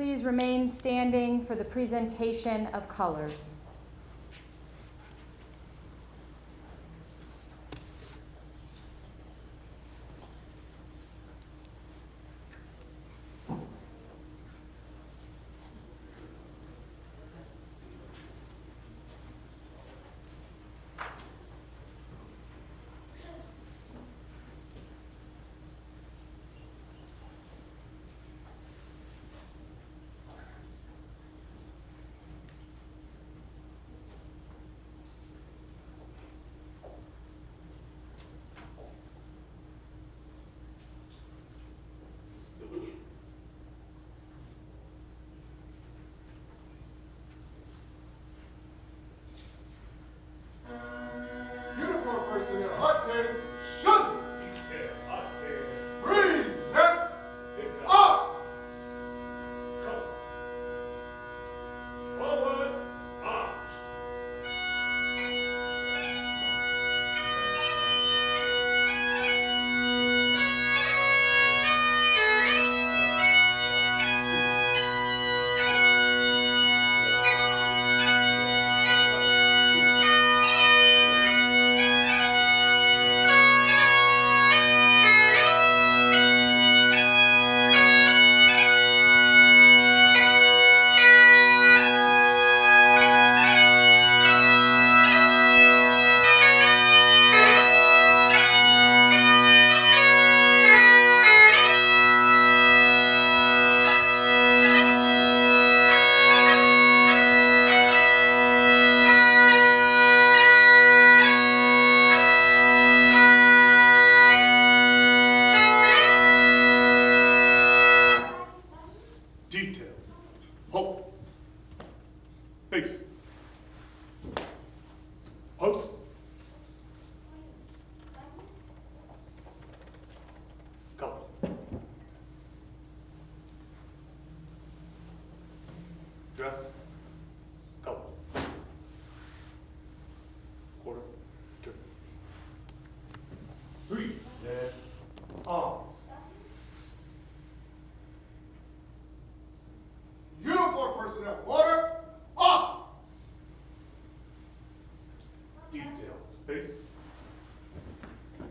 Please remain standing for the presentation of colors. Dress. Color. Quarter. Turn. Breathe. Set. Arms. Uniform personnel. Order. Off. Detail. Face.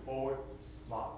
Forward. March.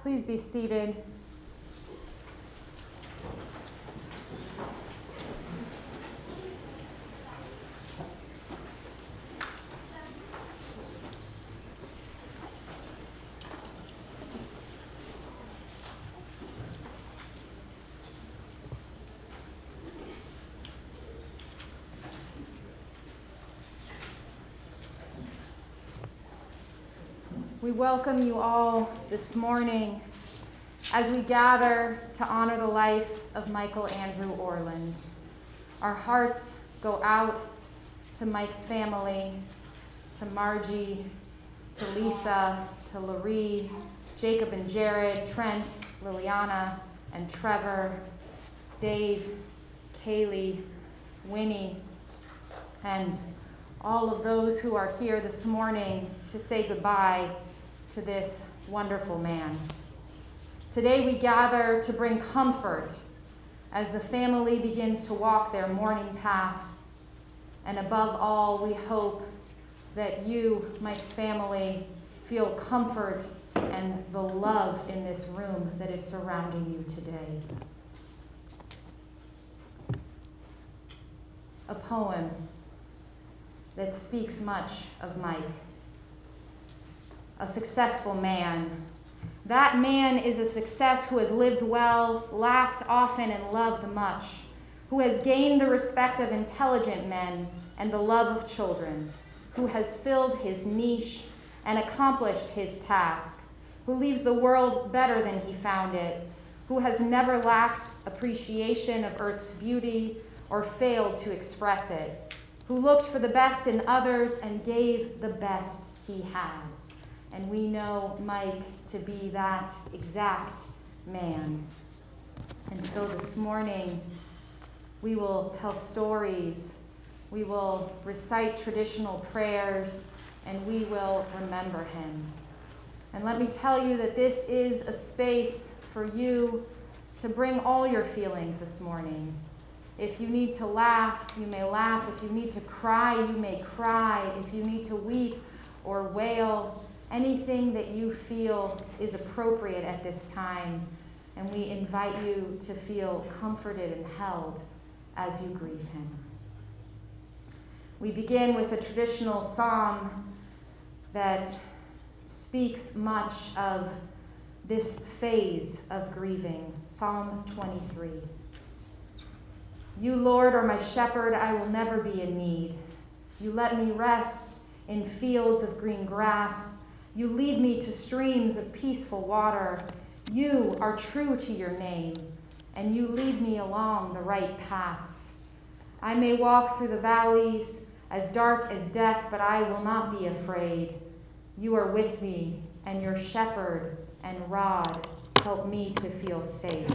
Please be seated. We welcome you all this morning as we gather to honor the life of Michael Andrew Orland. Our hearts go out to Mike's family, to Margie, to Lisa, to Laree, Jacob and Jared, Trent, Liliana, and Trevor, Dave, Kaylee, Winnie, and all of those who are here this morning to say goodbye to this wonderful man. Today we gather to bring comfort as the family begins to walk their morning path. And above all, we hope that you, Mike's family, feel comfort and the love in this room that is surrounding you today. A poem that speaks much of Mike. A successful man. That man is a success who has lived well, laughed often, and loved much, who has gained the respect of intelligent men and the love of children, who has filled his niche and accomplished his task, who leaves the world better than he found it, who has never lacked appreciation of Earth's beauty or failed to express it, who looked for the best in others and gave the best he had. And we know Mike to be that exact man. And so this morning, we will tell stories, we will recite traditional prayers, and we will remember him. And let me tell you that this is a space for you to bring all your feelings this morning. If you need to laugh, you may laugh. If you need to cry, you may cry. If you need to weep or wail, anything that you feel is appropriate at this time. And we invite you to feel comforted and held as you grieve him. We begin with a traditional psalm that speaks much of this phase of grieving, Psalm 23. You, Lord, are my shepherd, I will never be in need. You let me rest in fields of green grass. You lead me to streams of peaceful water. You are true to your name, and you lead me along the right paths. I may walk through the valleys as dark as death, but I will not be afraid. You are with me, and your shepherd and rod help me to feel safe.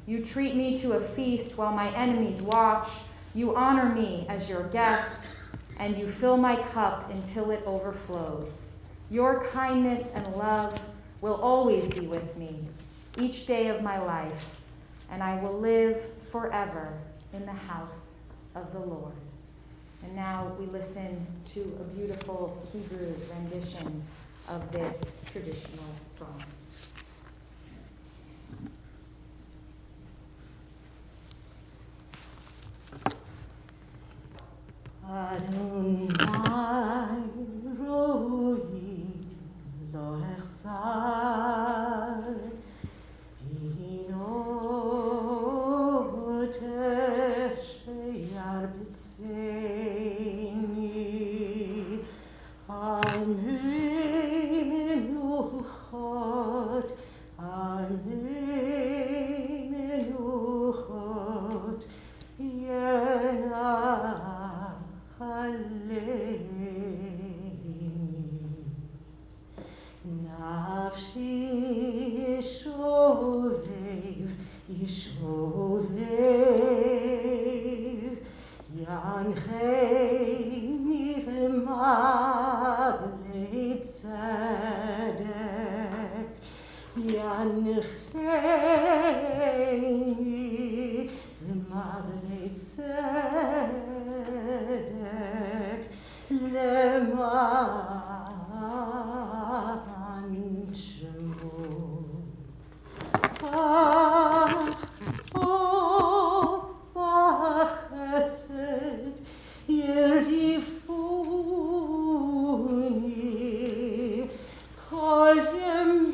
You treat me to a feast while my enemies watch. You honor me as your guest, and you fill my cup until it overflows. Your kindness and love will always be with me each day of my life, and I will live forever in the house of the Lord. And now we listen to a beautiful Hebrew rendition of this traditional song. Adonai roi lo echsar hino tesheyar b'tzeini anei menuchot yena Nafshi yishovev yancheini v'malei tzedek yancheini v'malei tzedek למען שמו. בחסד ירדפוני כל ימי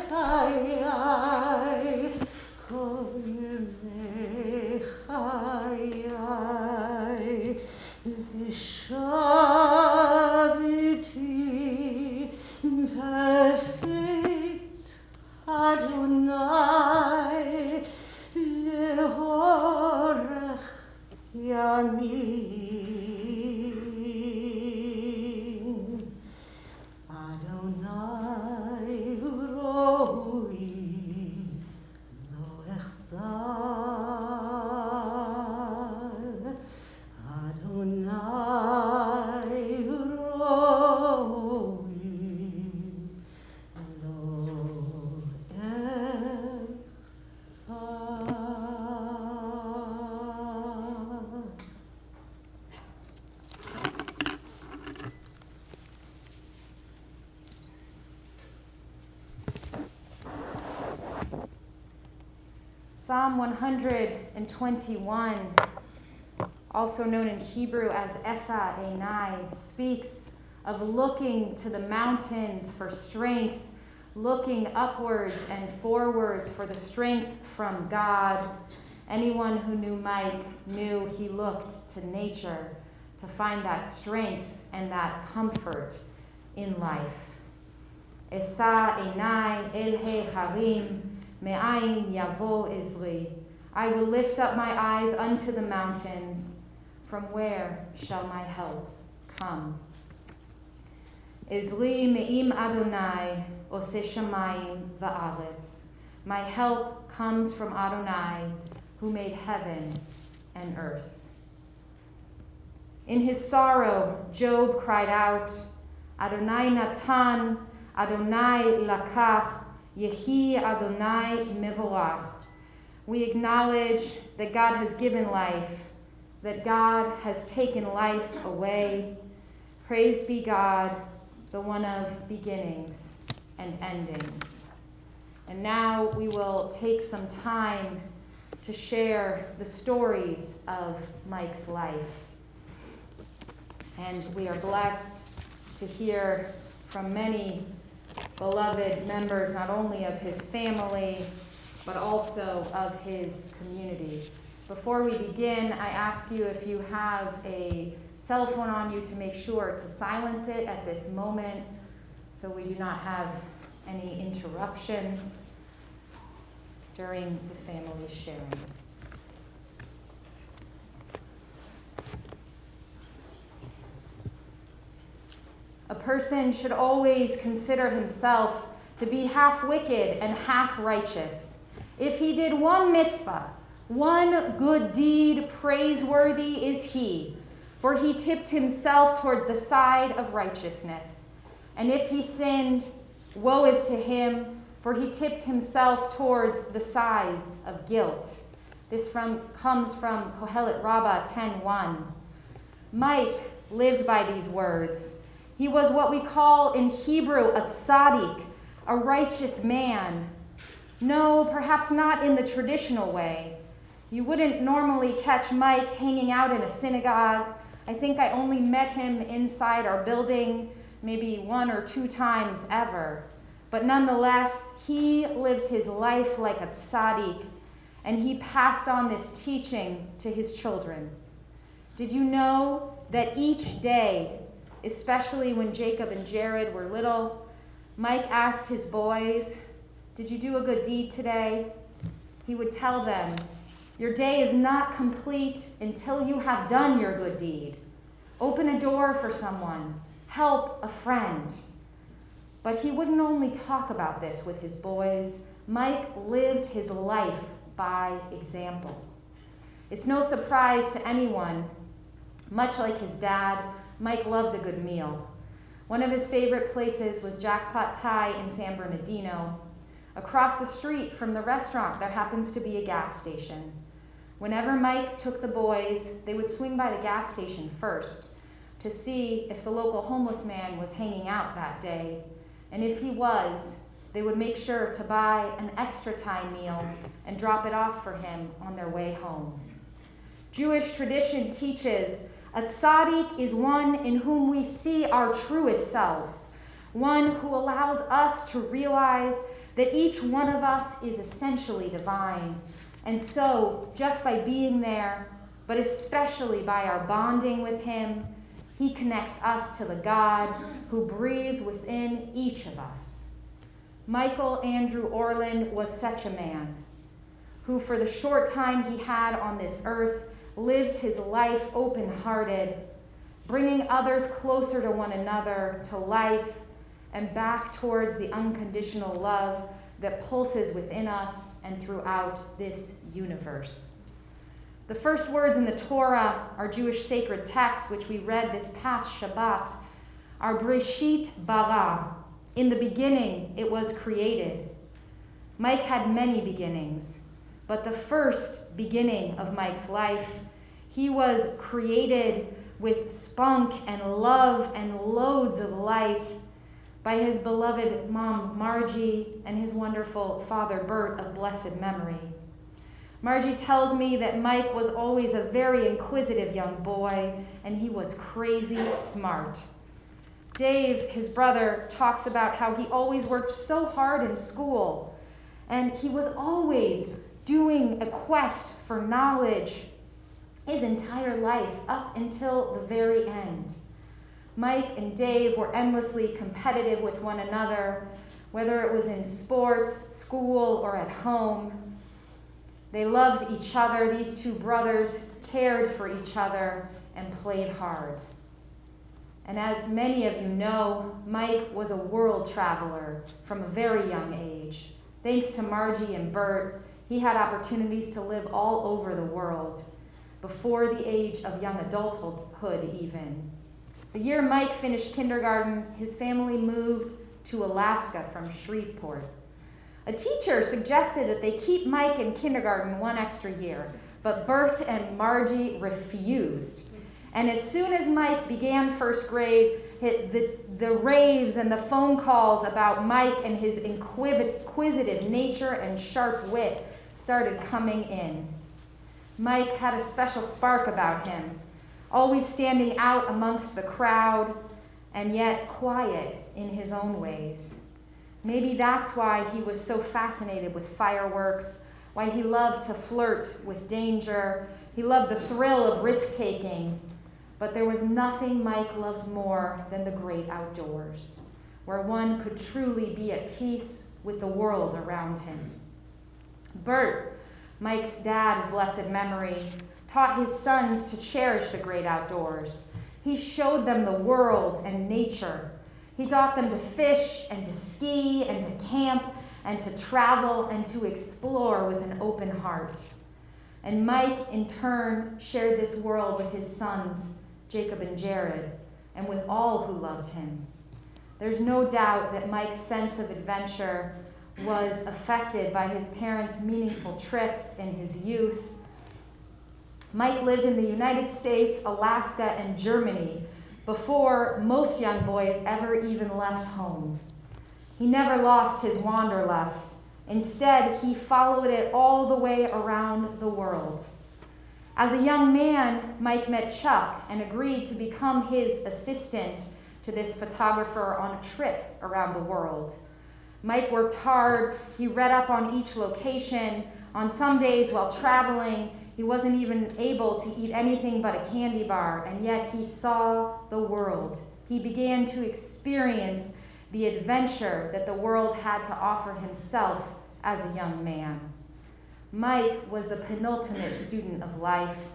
חיי, כל ימי חיי. Shaviti perfect Adonai lehorach yamin. Adonai roi lo echsar. Adonai roi lo echsar. Psalm 121, also known in Hebrew as Esa Enai, speaks of looking to the mountains for strength, looking upwards and forwards for the strength from God. Anyone who knew Mike knew he looked to nature to find that strength and that comfort in life. Esa Enai el harim me'ayin yavo ezri. I will lift up my eyes unto the mountains. From where shall my help come? Ezri me'im Adonai ose shamayim va'aretz. My help comes from Adonai, who made heaven and earth. In his sorrow, Job cried out, Adonai Natan, Adonai Lakach, Yehi Adonai Mevorach. We acknowledge that God has given life, that God has taken life away. Praised be God, the one of beginnings and endings. And now we will take some time to share the stories of Mike's life. And we are blessed to hear from many beloved members, not only of his family, but also of his community. Before we begin, I ask you if you have a cell phone on you to make sure to silence it at this moment so we do not have any interruptions during the family sharing. A person should always consider himself to be half wicked and half righteous. If he did one mitzvah, one good deed, praiseworthy is he, for he tipped himself towards the side of righteousness. And if he sinned, woe is to him, for he tipped himself towards the side of guilt. This comes from Kohelet Rabbah 10:1. Mike lived by these words. He was what we call in Hebrew a tzaddik, a righteous man. No, perhaps not in the traditional way. You wouldn't normally catch Mike hanging out in a synagogue. I think I only met him inside our building maybe 1 or 2 times ever. But nonetheless, he lived his life like a tzaddik, and he passed on this teaching to his children. Did you know that each day, especially when Jacob and Jared were little, Mike asked his boys, "Did you do a good deed today?" He would tell them, "Your day is not complete until you have done your good deed. Open a door for someone. Help a friend." But he wouldn't only talk about this with his boys. Mike lived his life by example. It's no surprise to anyone, much like his dad, Mike loved a good meal. One of his favorite places was Jackpot Thai in San Bernardino. Across the street from the restaurant, there happens to be a gas station. Whenever Mike took the boys, they would swing by the gas station first to see if the local homeless man was hanging out that day. And if he was, they would make sure to buy an extra Thai meal and drop it off for him on their way home. Jewish tradition teaches a tzaddik is one in whom we see our truest selves, one who allows us to realize that each one of us is essentially divine. And so, just by being there, but especially by our bonding with him, he connects us to the God who breathes within each of us. Michael Andrew Orland was such a man who, for the short time he had on this earth, lived his life open-hearted, bringing others closer to one another, to life, and back towards the unconditional love that pulses within us and throughout this universe. The first words in the Torah, our Jewish sacred text, which we read this past Shabbat, are Breshit bara. In the beginning, it was created. Mike had many beginnings, but the first beginning of Mike's life, he was created with spunk and love and loads of light by his beloved mom, Margie, and his wonderful father, Bert, of blessed memory. Margie tells me that Mike was always a very inquisitive young boy, and he was crazy smart. Dave, his brother, talks about how he always worked so hard in school, and he was always doing a quest for knowledge his entire life up until the very end. Mike and Dave were endlessly competitive with one another, whether it was in sports, school, or at home. They loved each other. These two brothers cared for each other and played hard. And as many of you know, Mike was a world traveler from a very young age. Thanks to Margie and Bert, he had opportunities to live all over the world, before the age of young adulthood even. The year Mike finished kindergarten, his family moved to Alaska from Shreveport. A teacher suggested that they keep Mike in kindergarten one extra year, but Bert and Margie refused. And as soon as Mike began first grade, the raves and the phone calls about Mike and his inquisitive nature and sharp wit started coming in. Mike had a special spark about him, always standing out amongst the crowd, and yet quiet in his own ways. Maybe that's why he was so fascinated with fireworks, why he loved to flirt with danger. He loved the thrill of risk-taking. But there was nothing Mike loved more than the great outdoors, where one could truly be at peace with the world around him. Bert, Mike's dad of blessed memory, taught his sons to cherish the great outdoors. He showed them the world and nature. He taught them to fish and to ski and to camp and to travel and to explore with an open heart. And Mike, in turn, shared this world with his sons, Jacob and Jared, and with all who loved him. There's no doubt that Mike's sense of adventure was affected by his parents' meaningful trips in his youth. Mike lived in the United States, Alaska, and Germany before most young boys ever even left home. He never lost his wanderlust. Instead, he followed it all the way around the world. As a young man, Mike met Chuck and agreed to become his assistant to this photographer on a trip around the world. Mike worked hard. He read up on each location. On some days while traveling, he wasn't even able to eat anything but a candy bar, and yet he saw the world. He began to experience the adventure that the world had to offer himself as a young man. Mike was the penultimate student of life,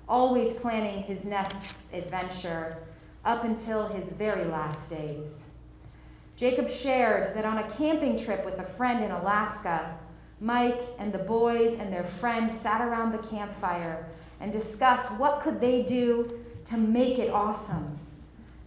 always planning his next adventure up until his very last days. Jacob shared that on a camping trip with a friend in Alaska, Mike and the boys and their friend sat around the campfire and discussed what could they do to make it awesome.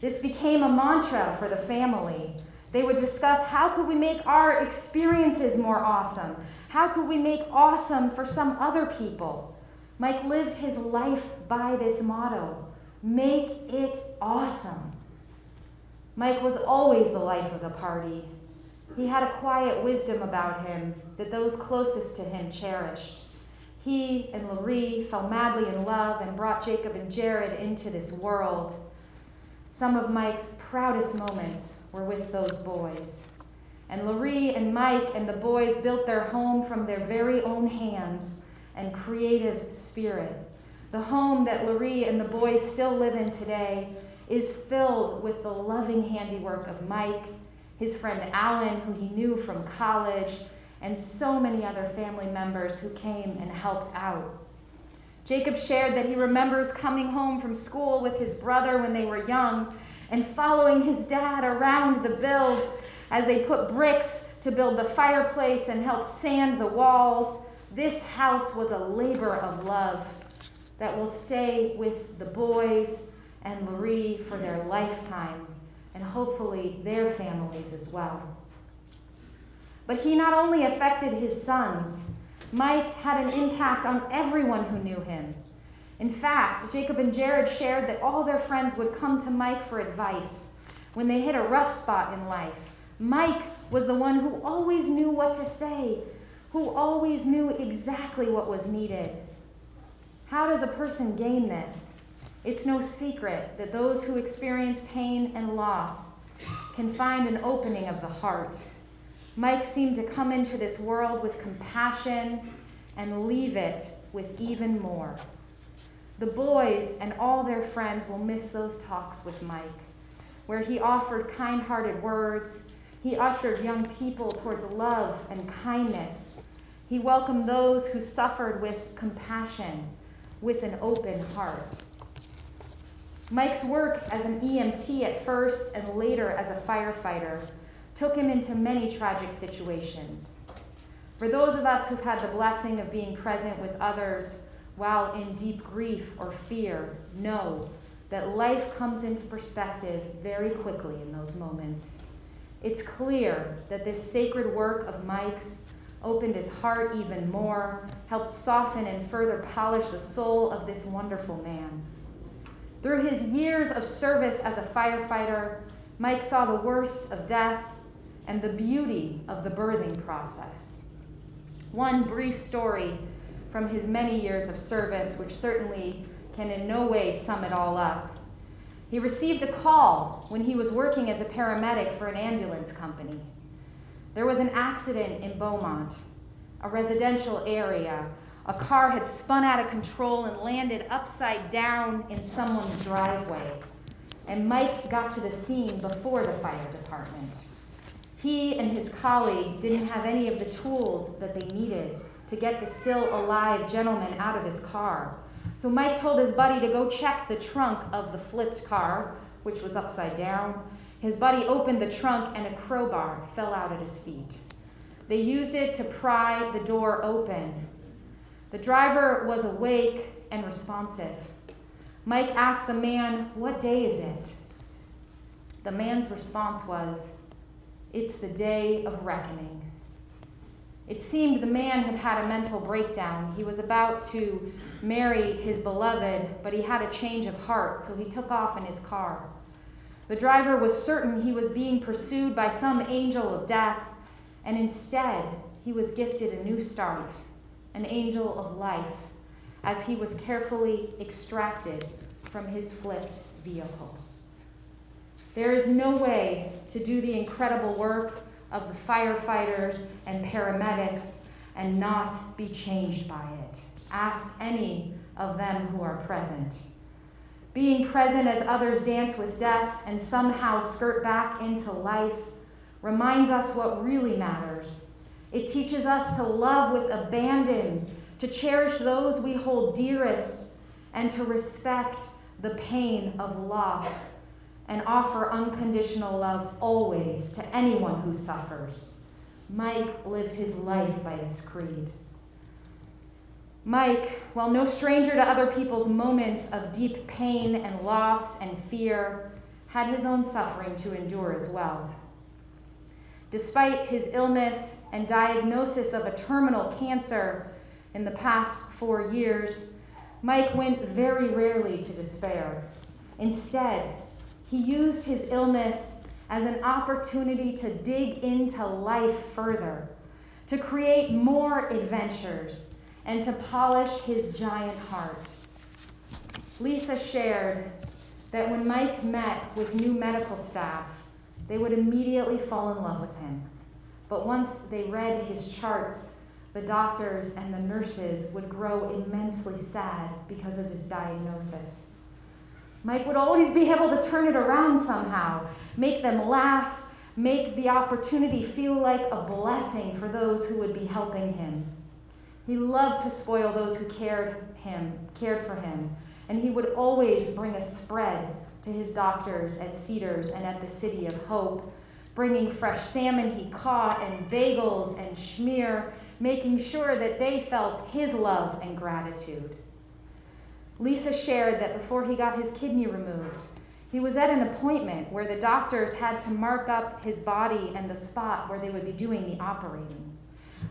This became a mantra for the family. They would discuss, how could we make our experiences more awesome? How could we make awesome for some other people? Mike lived his life by this motto, make it awesome. Mike was always the life of the party. He had a quiet wisdom about him that those closest to him cherished. He and Laurie fell madly in love and brought Jacob and Jared into this world. Some of Mike's proudest moments were with those boys. And Laurie and Mike and the boys built their home from their very own hands and creative spirit. The home that Laurie and the boys still live in today is filled with the loving handiwork of Mike, his friend Alan, who he knew from college, and so many other family members who came and helped out. Jacob shared that he remembers coming home from school with his brother when they were young and following his dad around the build as they put bricks to build the fireplace and helped sand the walls. This house was a labor of love that will stay with the boys and Laurie for their lifetime, and hopefully their families as well. But he not only affected his sons, Mike had an impact on everyone who knew him. In fact, Jacob and Jared shared that all their friends would come to Mike for advice when they hit a rough spot in life. Mike was the one who always knew what to say, who always knew exactly what was needed. How does a person gain this? It's no secret that those who experience pain and loss can find an opening of the heart. Mike seemed to come into this world with compassion and leave it with even more. The boys and all their friends will miss those talks with Mike, where he offered kind-hearted words. He ushered young people towards love and kindness. He welcomed those who suffered with compassion, with an open heart. Mike's work as an EMT at first and later as a firefighter took him into many tragic situations. For those of us who've had the blessing of being present with others while in deep grief or fear, know that life comes into perspective very quickly in those moments. It's clear that this sacred work of Mike's opened his heart even more, helped soften and further polish the soul of this wonderful man. Through his years of service as a firefighter, Mike saw the worst of death and the beauty of the birthing process. One brief story from his many years of service, which certainly can in no way sum it all up. He received a call when he was working as a paramedic for an ambulance company. There was an accident in Beaumont, a residential area. A car had spun out of control and landed upside down in someone's driveway. And Mike got to the scene before the fire department. He and his colleague didn't have any of the tools that they needed to get the still alive gentleman out of his car. So Mike told his buddy to go check the trunk of the flipped car, which was upside down. His buddy opened the trunk and a crowbar fell out at his feet. They used it to pry the door open. The driver was awake and responsive. Mike asked the man, "What day is it?" The man's response was, "It's the day of reckoning." It seemed the man had had a mental breakdown. He was about to marry his beloved, but he had a change of heart, so he took off in his car. The driver was certain he was being pursued by some angel of death, and instead he was gifted a new start, an angel of life, as he was carefully extracted from his flipped vehicle. There is no way to do the incredible work of the firefighters and paramedics and not be changed by it. Ask any of them who are present. Being present as others dance with death and somehow skirt back into life reminds us what really matters. It teaches us to love with abandon, to cherish those we hold dearest, and to respect the pain of loss and offer unconditional love always to anyone who suffers. Mike lived his life by this creed. Mike, while no stranger to other people's moments of deep pain and loss and fear, had his own suffering to endure as well. Despite his illness and diagnosis of a terminal cancer in the past 4 years, Mike went very rarely to despair. Instead, he used his illness as an opportunity to dig into life further, to create more adventures, and to polish his giant heart. Lisa shared that when Mike met with new medical staff, they would immediately fall in love with him. But once they read his charts, the doctors and the nurses would grow immensely sad because of his diagnosis. Mike would always be able to turn it around somehow, make them laugh, make the opportunity feel like a blessing for those who would be helping him. He loved to spoil those who cared for him, and he would always bring a spread to his doctors at Cedars and at the City of Hope, bringing fresh salmon he caught and bagels and schmear, making sure that they felt his love and gratitude. Lisa shared that before he got his kidney removed, he was at an appointment where the doctors had to mark up his body and the spot where they would be doing the operating.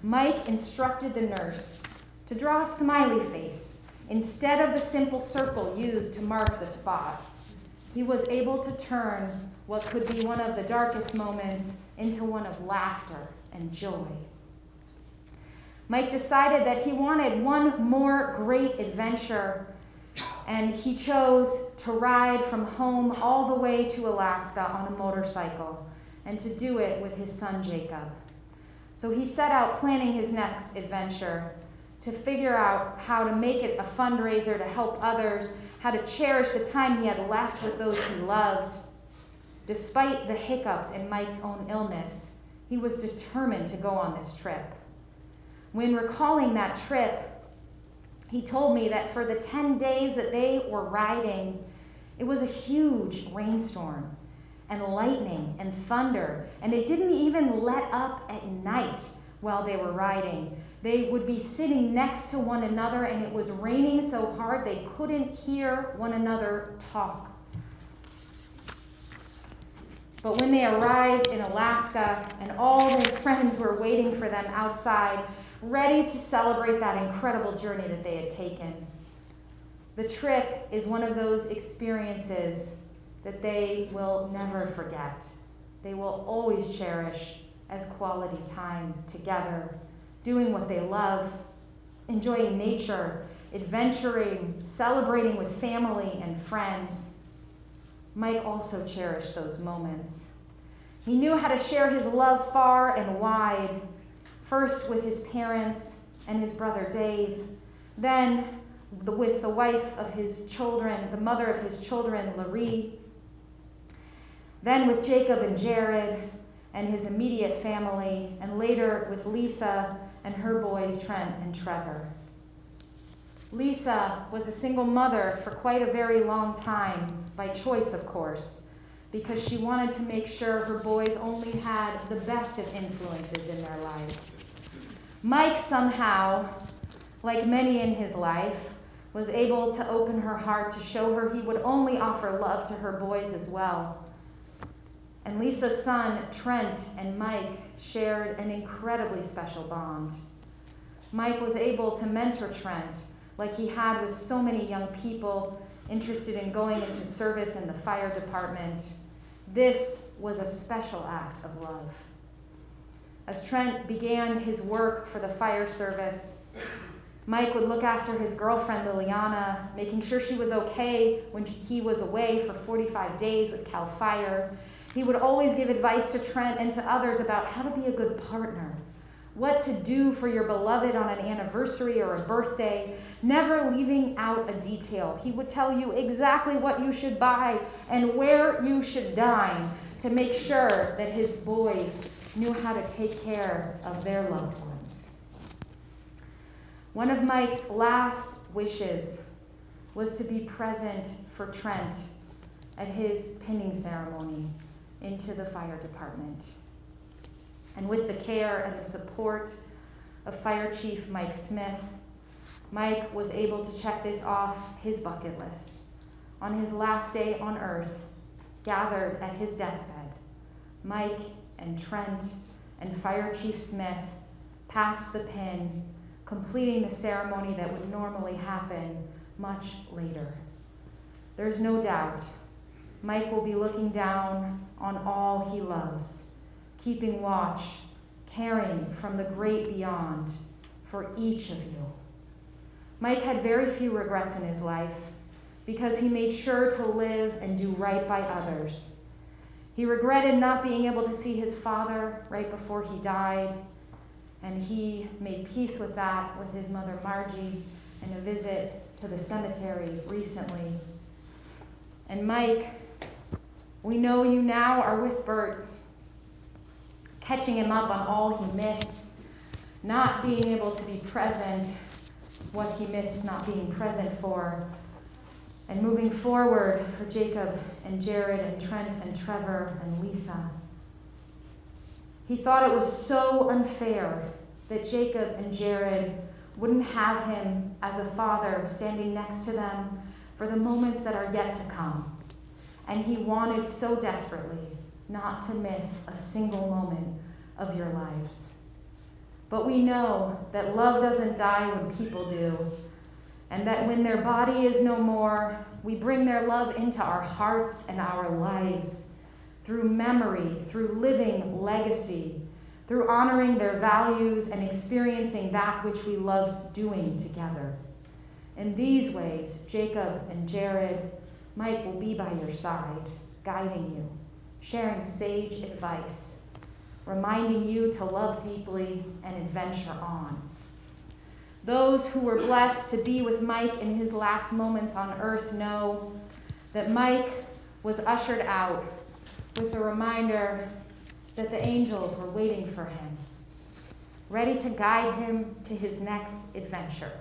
Mike instructed the nurse to draw a smiley face instead of the simple circle used to mark the spot. He was able to turn what could be one of the darkest moments into one of laughter and joy. Mike decided that he wanted one more great adventure, and he chose to ride from home all the way to Alaska on a motorcycle, and to do it with his son Jacob. So he set out planning his next adventure to figure out how to make it a fundraiser to help others, how to cherish the time he had left with those he loved. Despite the hiccups in Mike's own illness, he was determined to go on this trip. When recalling that trip, he told me that for the 10 days that they were riding, it was a huge rainstorm and lightning and thunder, and it didn't even let up at night while they were riding. They would be sitting next to one another, and it was raining so hard they couldn't hear one another talk. But when they arrived in Alaska and all their friends were waiting for them outside, ready to celebrate that incredible journey that they had taken, the trip is one of those experiences that they will never forget. They will always cherish as quality time together, doing what they love, enjoying nature, adventuring, celebrating with family and friends. Mike also cherished those moments. He knew how to share his love far and wide, first with his parents and his brother Dave, then with the wife of his children, the mother of his children, Larry, then with Jacob and Jared and his immediate family, and later with Lisa and her boys, Trent and Trevor. Lisa was a single mother for quite a very long time, by choice, of course, because she wanted to make sure her boys only had the best of influences in their lives. Mike somehow, like many in his life, was able to open her heart to show her he would only offer love to her boys as well. And Lisa's son, Trent, and Mike shared an incredibly special bond. Mike was able to mentor Trent like he had with so many young people interested in going into service in the fire department. This was a special act of love. As Trent began his work for the fire service, Mike would look after his girlfriend Liliana, making sure she was okay when he was away for 45 days with CAL FIRE. He would always give advice to Trent and to others about how to be a good partner, what to do for your beloved on an anniversary or a birthday, never leaving out a detail. He would tell you exactly what you should buy and where you should dine to make sure that his boys knew how to take care of their loved ones. One of Mike's last wishes was to be present for Trent at his pinning ceremony into the fire department. And with the care and the support of Fire Chief Mike Smith, Mike was able to check this off his bucket list. On his last day on earth, gathered at his deathbed, Mike and Trent and Fire Chief Smith passed the pin, completing the ceremony that would normally happen much later. There's no doubt Mike will be looking down on all he loves, keeping watch, caring from the great beyond for each of you. Mike had very few regrets in his life because he made sure to live and do right by others. He regretted not being able to see his father right before he died, and he made peace with that with his mother Margie and a visit to the cemetery recently. And Mike, we know you now are with Bert, catching him up on all he missed, not being able to be present, what he missed not being present for, and moving forward for Jacob and Jared and Trent and Trevor and Lisa. He thought it was so unfair that Jacob and Jared wouldn't have him as a father standing next to them for the moments that are yet to come. And he wanted so desperately not to miss a single moment of your lives. But we know that love doesn't die when people do, and that when their body is no more, we bring their love into our hearts and our lives through memory, through living legacy, through honoring their values and experiencing that which we loved doing together. In these ways, Jacob and Jared, Mike will be by your side, guiding you, sharing sage advice, reminding you to love deeply and adventure on. Those who were blessed to be with Mike in his last moments on earth know that Mike was ushered out with a reminder that the angels were waiting for him, ready to guide him to his next adventure.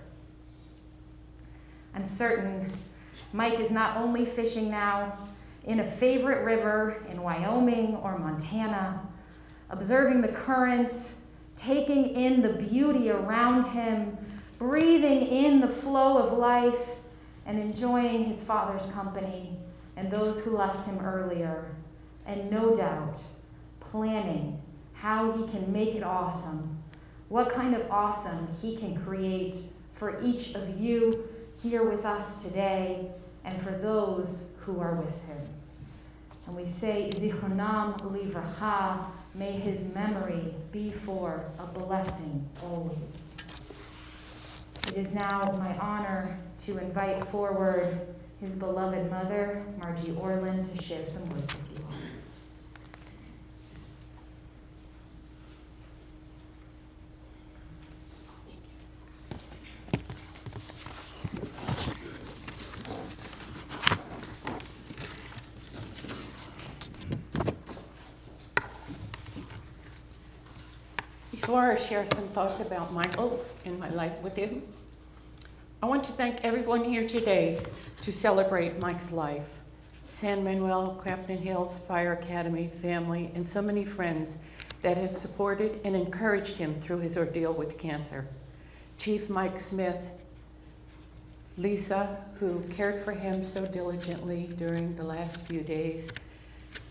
I'm certain Mike is not only fishing now in a favorite river in Wyoming or Montana, observing the currents, taking in the beauty around him, breathing in the flow of life, and enjoying his father's company and those who left him earlier, and no doubt planning how he can make it awesome, what kind of awesome he can create for each of you here with us today and for those who are with him. And we say, Zichronam livracha, may his memory be for a blessing always. It is now my honor to invite forward his beloved mother, Margie Orland, to share some words with you all. Before I share some thoughts about Michael and my life with him, I want to thank everyone here today to celebrate Mike's life. San Manuel, Crafton Hills Fire Academy, family, and so many friends that have supported and encouraged him through his ordeal with cancer. Chief Mike Smith, Lisa, who cared for him so diligently during the last few days,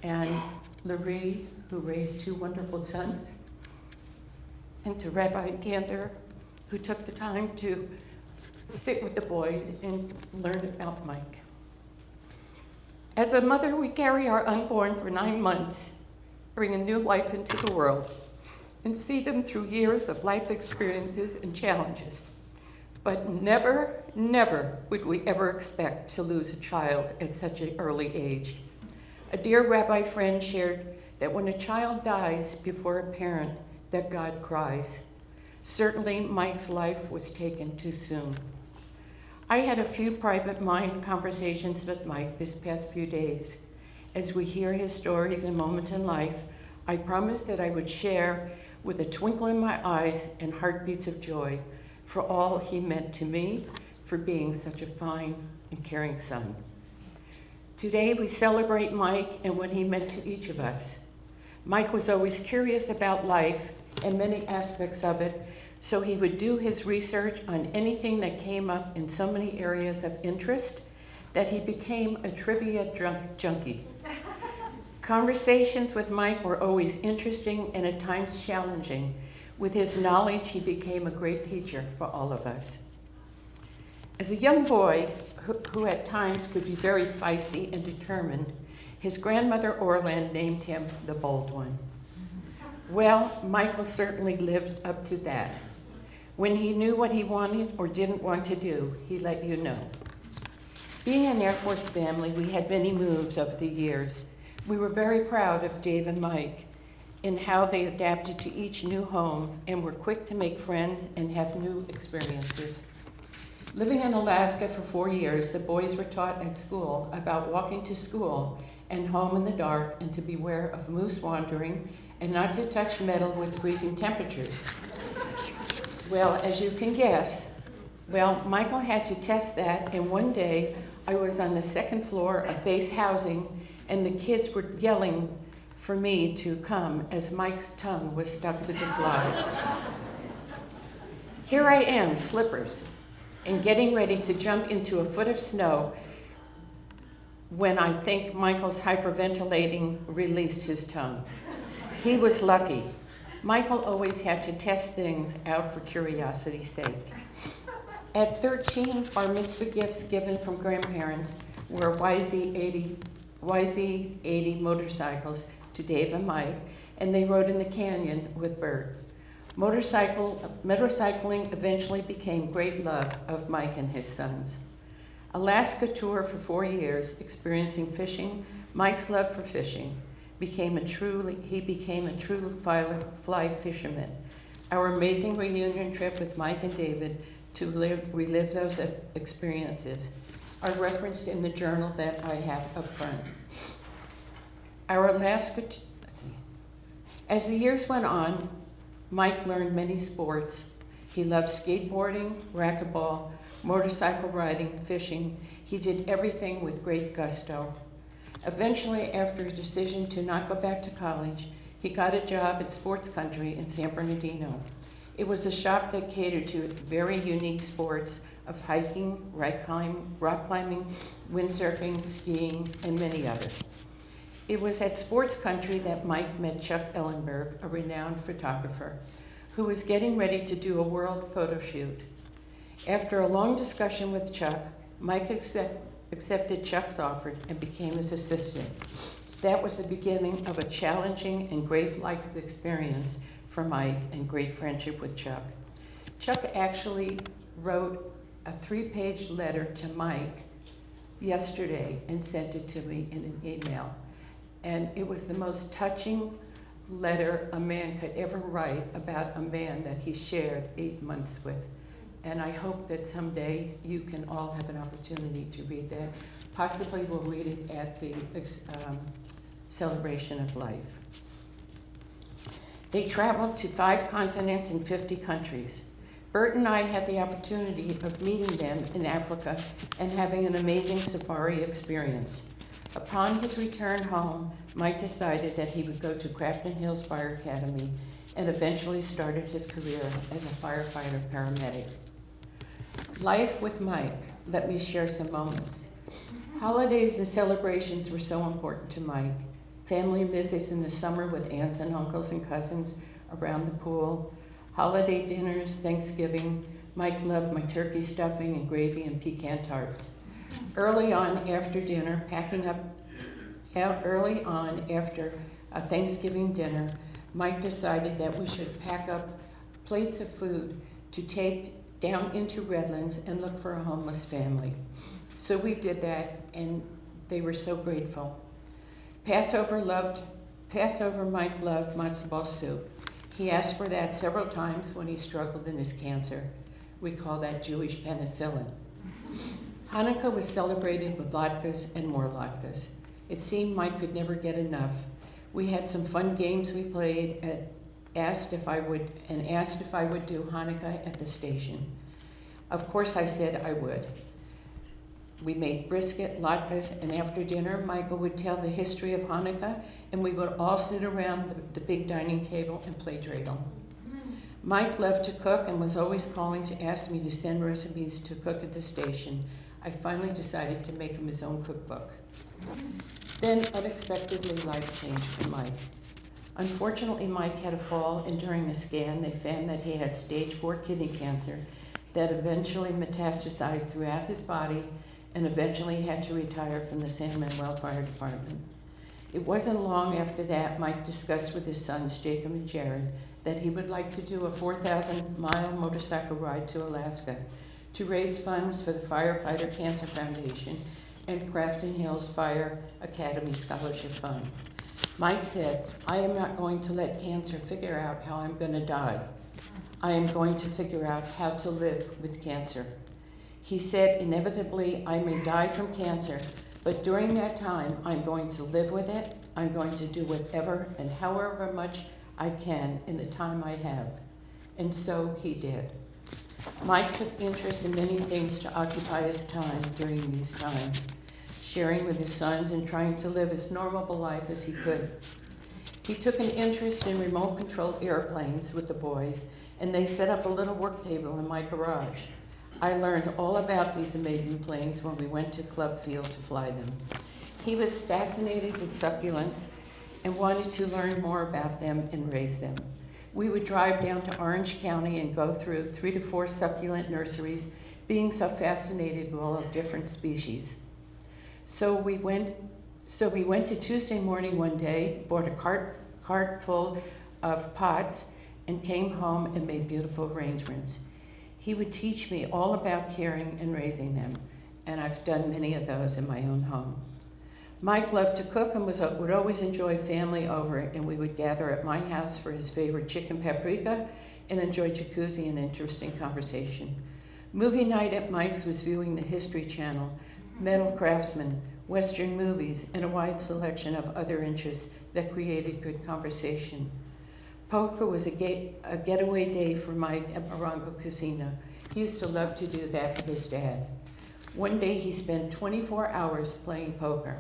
and Larry, who raised two wonderful sons, and to Rabbi Gander, who took the time to sit with the boys and learn about Mike. As a mother, we carry our unborn for 9 months, bring a new life into the world, and see them through years of life experiences and challenges. But never, never would we ever expect to lose a child at such an early age. A dear rabbi friend shared that when a child dies before a parent, that God cries. Certainly, Mike's life was taken too soon. I had a few private mind conversations with Mike this past few days. As we hear his stories and moments in life, I promised that I would share with a twinkle in my eyes and heartbeats of joy for all he meant to me, for being such a fine and caring son. Today, we celebrate Mike and what he meant to each of us. Mike was always curious about life and many aspects of it, so he would do his research on anything that came up in so many areas of interest that he became a trivia junkie. Conversations with Mike were always interesting and at times challenging. With his knowledge, he became a great teacher for all of us. As a young boy who at times could be very feisty and determined, his grandmother Orland named him the bold one. Well, Michael certainly lived up to that. When he knew what he wanted or didn't want to do, he let you know. Being an Air Force family, we had many moves over the years. We were very proud of Dave and Mike in how they adapted to each new home and were quick to make friends and have new experiences. Living in Alaska for 4 years, the boys were taught at school about walking to school and home in the dark and to beware of moose wandering and not to touch metal with freezing temperatures. Well, as you can guess, Michael had to test that, and one day I was on the second floor of base housing and the kids were yelling for me to come as Mike's tongue was stuck to the slide. Here I am, slippers, and getting ready to jump into a foot of snow when I think Michael's hyperventilating released his tongue. He was lucky. Michael always had to test things out for curiosity's sake. At 13, bar mitzvah gifts given from grandparents were YZ80 motorcycles to Dave and Mike, and they rode in the canyon with Bert. Motorcycling eventually became great love of Mike and his sons. Alaska tour for 4 years, experiencing fishing. Mike's love for fishing became a true fly fisherman. Our amazing reunion trip with Mike and David to relive those experiences are referenced in the journal that I have up front. As the years went on, Mike learned many sports. He loved skateboarding, racquetball, motorcycle riding, fishing. He did everything with great gusto. Eventually, after a decision to not go back to college, he got a job at Sports Country in San Bernardino. It was a shop that catered to very unique sports of hiking, rock climbing, windsurfing, skiing, and many others. It was at Sports Country that Mike met Chuck Ellenberg, a renowned photographer, who was getting ready to do a world photo shoot. After a long discussion with Chuck, Mike accepted Chuck's offer and became his assistant. That was the beginning of a challenging and great life experience for Mike and great friendship with Chuck. Chuck actually wrote a 3-page letter to Mike yesterday and sent it to me in an email. And it was the most touching letter a man could ever write about a man that he shared 8 months with. And I hope that someday you can all have an opportunity to read that. Possibly we'll read it at the Celebration of Life. They traveled to 5 continents and 50 countries. Bert and I had the opportunity of meeting them in Africa and having an amazing safari experience. Upon his return home, Mike decided that he would go to Crafton Hills Fire Academy and eventually started his career as a firefighter paramedic. Life with Mike. Let me share some moments. Holidays and celebrations were so important to Mike. Family visits in the summer with aunts and uncles and cousins around the pool. Holiday dinners, Thanksgiving. Mike loved my turkey stuffing and gravy and pecan tarts. Early on after a Thanksgiving dinner, Mike decided that we should pack up plates of food to take down into Redlands and look for a homeless family. So we did that, and they were so grateful. Passover, Mike loved matzo ball soup. He asked for that several times when he struggled in his cancer. We call that Jewish penicillin. Hanukkah was celebrated with latkes and more latkes. It seemed Mike could never get enough. We had some fun games we played, asked if I would do Hanukkah at the station. Of course I said I would. We made brisket, latkes, and after dinner, Michael would tell the history of Hanukkah, and we would all sit around the big dining table and play dreidel. Mike loved to cook and was always calling to ask me to send recipes to cook at the station. I finally decided to make him his own cookbook. Then, unexpectedly, life changed for Mike. Unfortunately, Mike had a fall, and during a scan, they found that he had stage 4 kidney cancer that eventually metastasized throughout his body, and eventually had to retire from the San Manuel Fire Department. It wasn't long after that Mike discussed with his sons, Jacob and Jared, that he would like to do a 4,000-mile motorcycle ride to Alaska to raise funds for the Firefighter Cancer Foundation and Crafton Hills Fire Academy Scholarship Fund. Mike said, "I am not going to let cancer figure out how I'm going to die. I am going to figure out how to live with cancer." He said, "Inevitably, I may die from cancer, but during that time, I'm going to live with it. I'm going to do whatever and however much I can in the time I have." And so he did. Mike took interest in many things to occupy his time during these times, sharing with his sons and trying to live as normal a life as he could. He took an interest in remote-controlled airplanes with the boys, and they set up a little work table in my garage. I learned all about these amazing planes when we went to Club Field to fly them. He was fascinated with succulents and wanted to learn more about them and raise them. We would drive down to Orange County and go through 3 to 4 succulent nurseries, being so fascinated with all of different species. So we went to Tuesday morning one day, bought a cart cart full of pots and came home and made beautiful arrangements. He would teach me all about caring and raising them, and I've done many of those in my own home. Mike loved to cook and would always enjoy family over, and we would gather at my house for his favorite chicken paprika and enjoy jacuzzi and interesting conversation. Movie night at Mike's was viewing the History Channel, metal craftsmen, Western movies, and a wide selection of other interests that created good conversation. Poker was a getaway day for Mike at Morongo Casino. He used to love to do that with his dad. One day he spent 24 hours playing poker.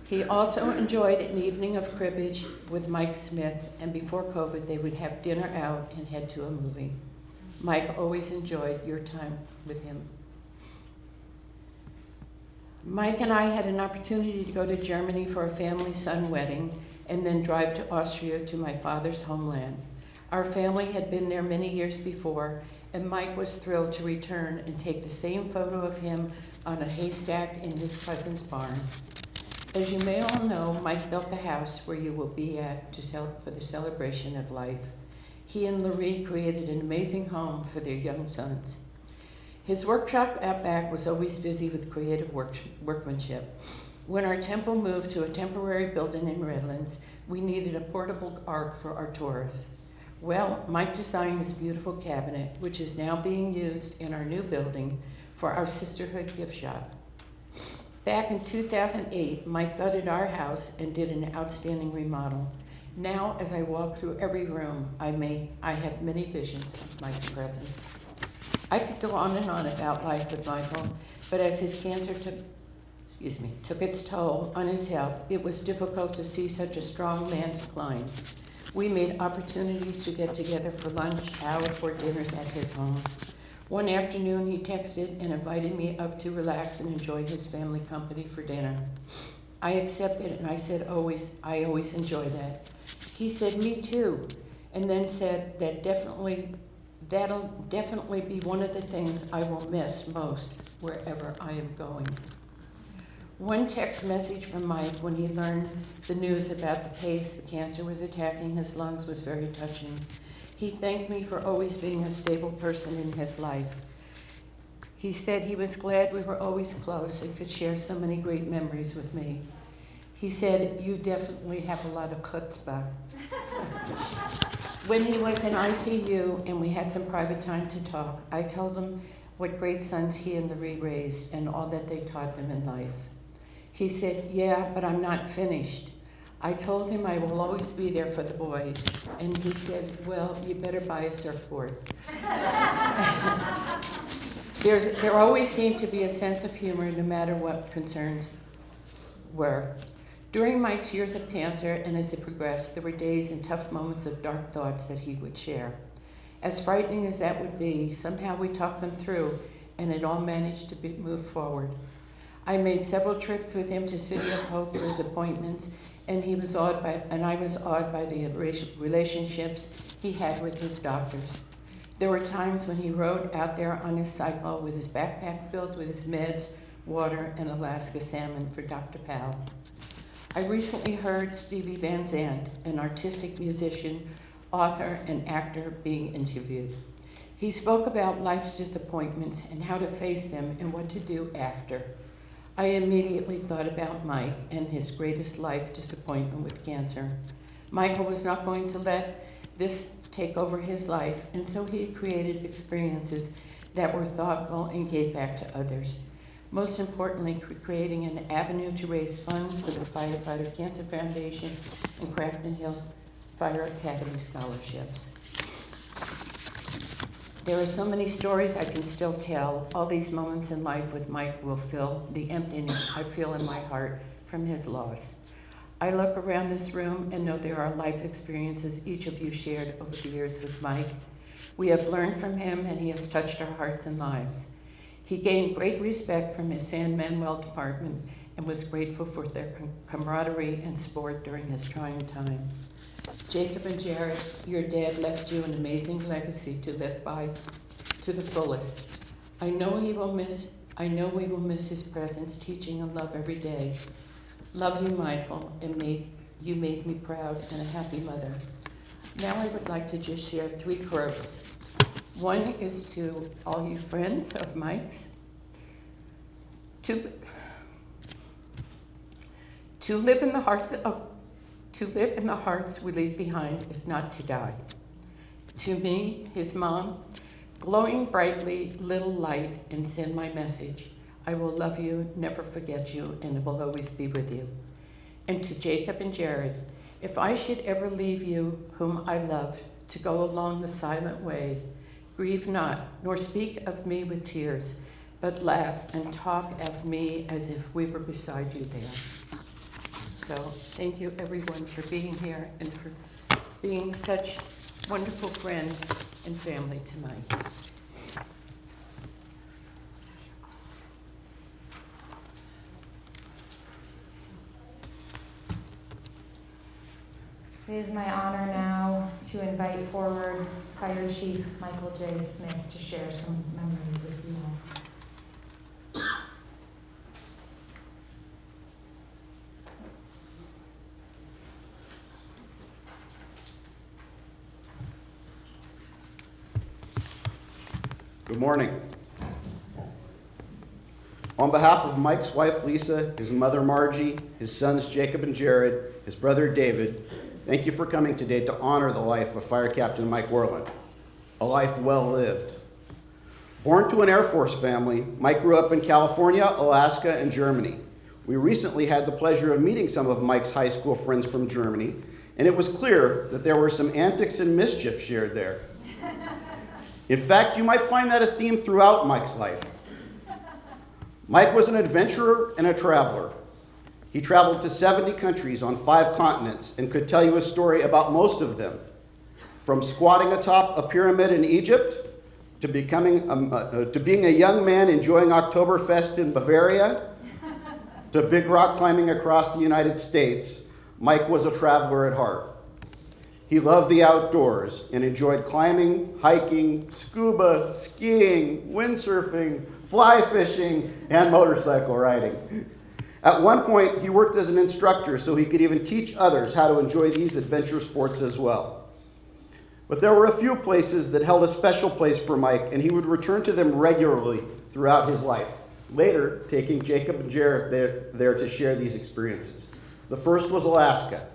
He also enjoyed an evening of cribbage with Mike Smith, and before COVID, they would have dinner out and head to a movie. Mike always enjoyed your time with him. Mike and I had an opportunity to go to Germany for a family son wedding and then drive to Austria to my father's homeland. Our family had been there many years before, and Mike was thrilled to return and take the same photo of him on a haystack in his cousin's barn. As you may all know, Mike built the house where you will be at for the celebration of life. He and Larry created an amazing home for their young sons. His workshop out back was always busy with creative workmanship. When our temple moved to a temporary building in Redlands, we needed a portable ark for our tours. Well, Mike designed this beautiful cabinet, which is now being used in our new building for our sisterhood gift shop. Back in 2008, Mike gutted our house and did an outstanding remodel. Now, as I walk through every room, I have many visions of Mike's presence. I could go on and on about life with Michael, but as his cancer took its toll on his health, it was difficult to see such a strong man decline. We made opportunities to get together for lunch, out, or dinners at his home. One afternoon, he texted and invited me up to relax and enjoy his family company for dinner. I accepted, and I said, I always enjoy that. He said, me too, and then said that'll definitely be one of the things I will miss most wherever I am going. One text message from Mike when he learned the news about the pace the cancer was attacking his lungs was very touching. He thanked me for always being a stable person in his life. He said he was glad we were always close and could share so many great memories with me. He said, you definitely have a lot of chutzpah. When he was in ICU and we had some private time to talk, I told him what great sons he and Larry raised and all that they taught them in life. He said, yeah, but I'm not finished. I told him I will always be there for the boys. And he said, well, you better buy a surfboard. There always seemed to be a sense of humor no matter what concerns were. During Mike's years of cancer and as it progressed, there were days and tough moments of dark thoughts that he would share. As frightening as that would be, somehow we talked them through and it all managed to move forward. I made several trips with him to City of Hope for his appointments, and I was awed by the relationships he had with his doctors. There were times when he rode out there on his cycle with his backpack filled with his meds, water, and Alaska salmon for Dr. Powell. I recently heard Stevie Van Zandt, an artistic musician, author, and actor, being interviewed. He spoke about life's disappointments and how to face them and what to do after. I immediately thought about Mike and his greatest life disappointment with cancer. Michael was not going to let this take over his life, and so he created experiences that were thoughtful and gave back to others. Most importantly, creating an avenue to raise funds for the Firefighter Cancer Foundation and Crafton Hills Fire Academy scholarships. There are so many stories I can still tell. All these moments in life with Mike will fill the emptiness I feel in my heart from his loss. I look around this room and know there are life experiences each of you shared over the years with Mike. We have learned from him and he has touched our hearts and lives. He gained great respect from his San Manuel Department and was grateful for their camaraderie and support during his trying time. Jacob and Jared, your dad left you an amazing legacy to live by to the fullest. I know we will miss his presence, teaching, and love every day. Love you, Michael, and may You made me proud and a happy mother. Now I would like to just share 3 quotes. One is to all you friends of Mike's. To live in the hearts we leave behind is not to die. To me, his mom, glowing brightly, little light, and send my message. I will love you, never forget you, and will always be with you. And to Jacob and Jared, if I should ever leave you, whom I love, to go along the silent way, grieve not, nor speak of me with tears, but laugh and talk of me as if we were beside you there. So thank you everyone for being here and for being such wonderful friends and family tonight. It is my honor now to invite forward Fire Chief Michael J. Smith to share some memories with you all. Good morning. On behalf of Mike's wife Lisa, his mother Margie, his sons Jacob and Jared, his brother David, thank you for coming today to honor the life of Fire Captain Mike Orland, a life well lived. Born to an Air Force family, Mike grew up in California, Alaska, and Germany. We recently had the pleasure of meeting some of Mike's high school friends from Germany, and it was clear that there were some antics and mischief shared there. In fact, you might find that a theme throughout Mike's life. Mike was an adventurer and a traveler. He traveled to 70 countries on 5 continents and could tell you a story about most of them. From squatting atop a pyramid in Egypt to being a young man enjoying Oktoberfest in Bavaria to big rock climbing across the United States, Mike was a traveler at heart. He loved the outdoors and enjoyed climbing, hiking, scuba, skiing, windsurfing, fly fishing, and motorcycle riding. At one point, he worked as an instructor so he could even teach others how to enjoy these adventure sports as well. But there were a few places that held a special place for Mike, and he would return to them regularly throughout his life, later taking Jacob and Jared there to share these experiences. The first was Alaska.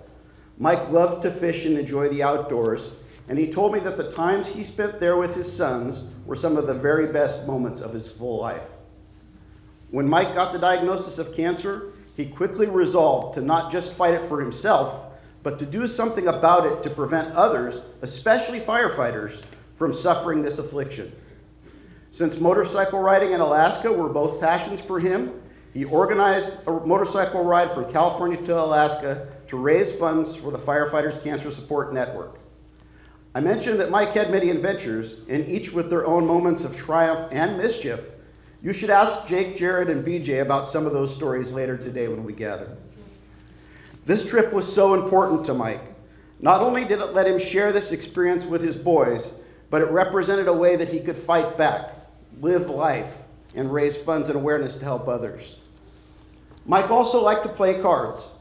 Mike loved to fish and enjoy the outdoors, and he told me that the times he spent there with his sons were some of the very best moments of his full life. When Mike got the diagnosis of cancer, he quickly resolved to not just fight it for himself, but to do something about it to prevent others, especially firefighters, from suffering this affliction. Since motorcycle riding in Alaska were both passions for him, he organized a motorcycle ride from California to Alaska to raise funds for the Firefighters Cancer Support Network. I mentioned that Mike had many adventures, and each with their own moments of triumph and mischief. You should ask Jake, Jared, and BJ about some of those stories later today when we gather. This trip was so important to Mike. Not only did it let him share this experience with his boys, but it represented a way that he could fight back, live life, and raise funds and awareness to help others. Mike also liked to play cards.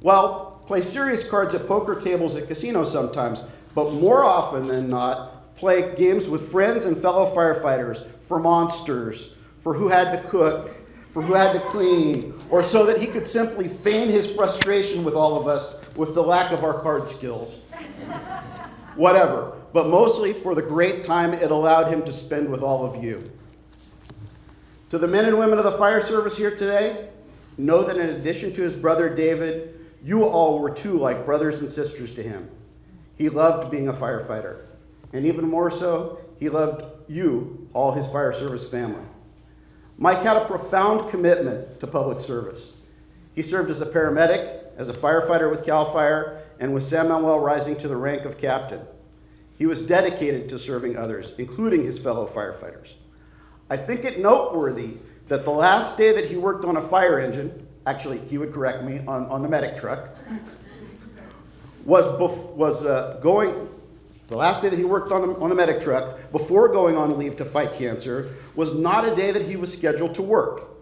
Well, play serious cards at poker tables at casinos sometimes, but more often than not, play games with friends and fellow firefighters for monsters, for who had to cook, for who had to clean, or so that he could simply feign his frustration with all of us with the lack of our card skills. Whatever, but mostly for the great time it allowed him to spend with all of you. To the men and women of the fire service here today, know that in addition to his brother David, you all were too like brothers and sisters to him. He loved being a firefighter, and even more so, he loved you, all his fire service family. Mike had a profound commitment to public service. He served as a paramedic, as a firefighter with CAL FIRE, and with San Manuel rising to the rank of captain. He was dedicated to serving others, including his fellow firefighters. I think it noteworthy that the last day that he worked on a fire engine, actually he would correct me, on the medic truck, the last day that he worked on the medic truck before going on leave to fight cancer was not a day that he was scheduled to work.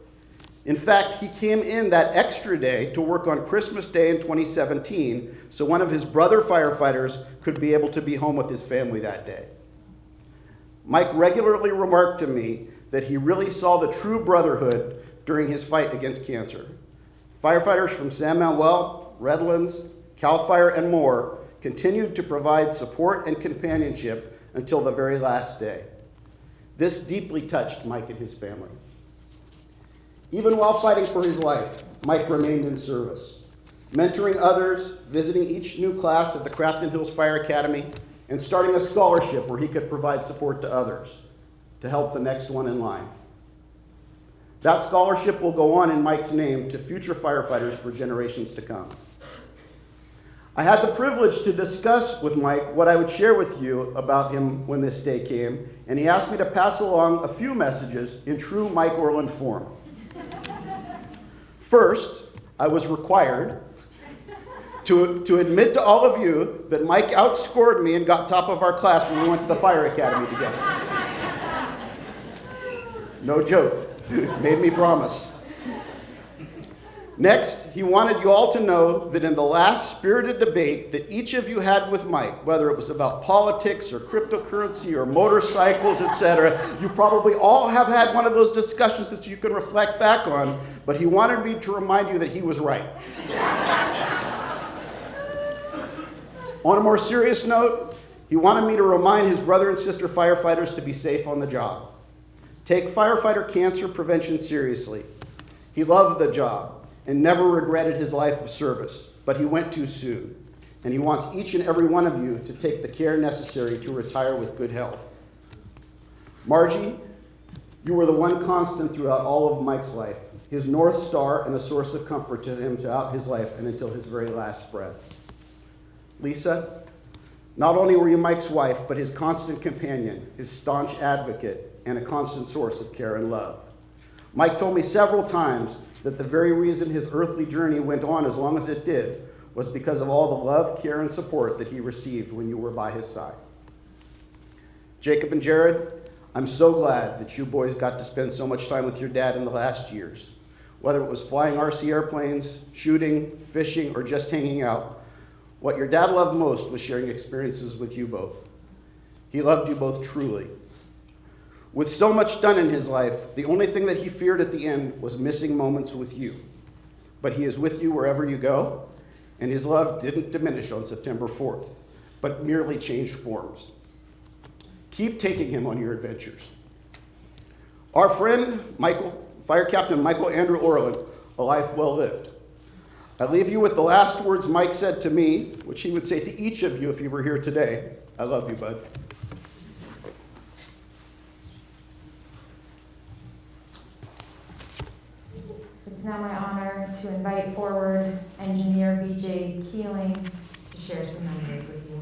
In fact, he came in that extra day to work on Christmas Day in 2017 so one of his brother firefighters could be able to be home with his family that day. Mike regularly remarked to me that he really saw the true brotherhood during his fight against cancer. Firefighters from San Manuel, Redlands, CAL FIRE, and more continued to provide support and companionship until the very last day. This deeply touched Mike and his family. Even while fighting for his life, Mike remained in service, mentoring others, visiting each new class of the Crafton Hills Fire Academy, and starting a scholarship where he could provide support to others to help the next one in line. That scholarship will go on in Mike's name to future firefighters for generations to come. I had the privilege to discuss with Mike what I would share with you about him when this day came, and he asked me to pass along a few messages in true Mike Orland form. First, I was required to admit to all of you that Mike outscored me and got top of our class when we went to the fire academy together. No joke. Made me promise. Next, he wanted you all to know that in the last spirited debate that each of you had with Mike, whether it was about politics or cryptocurrency or motorcycles, etc., you probably all have had one of those discussions that you can reflect back on, but he wanted me to remind you that he was right. On a more serious note, he wanted me to remind his brother and sister firefighters to be safe on the job. Take firefighter cancer prevention seriously. He loved the job and never regretted his life of service, but he went too soon. And he wants each and every one of you to take the care necessary to retire with good health. Margie, you were the one constant throughout all of Mike's life, his North Star and a source of comfort to him throughout his life and until his very last breath. Lisa, not only were you Mike's wife, but his constant companion, his staunch advocate, and a constant source of care and love. Mike told me several times that the very reason his earthly journey went on as long as it did was because of all the love, care, and support that he received when you were by his side. Jacob and Jared, I'm so glad that you boys got to spend so much time with your dad in the last years. Whether it was flying RC airplanes, shooting, fishing, or just hanging out, what your dad loved most was sharing experiences with you both. He loved you both truly. With so much done in his life, the only thing that he feared at the end was missing moments with you. But he is with you wherever you go, and his love didn't diminish on September 4th, but merely changed forms. Keep taking him on your adventures. Our friend, Fire Captain Michael Andrew Orland, a life well lived. I leave you with the last words Mike said to me, which he would say to each of you if you were here today. I love you, bud. It's now my honor to invite forward Engineer B.J. Keeling to share some memories with you.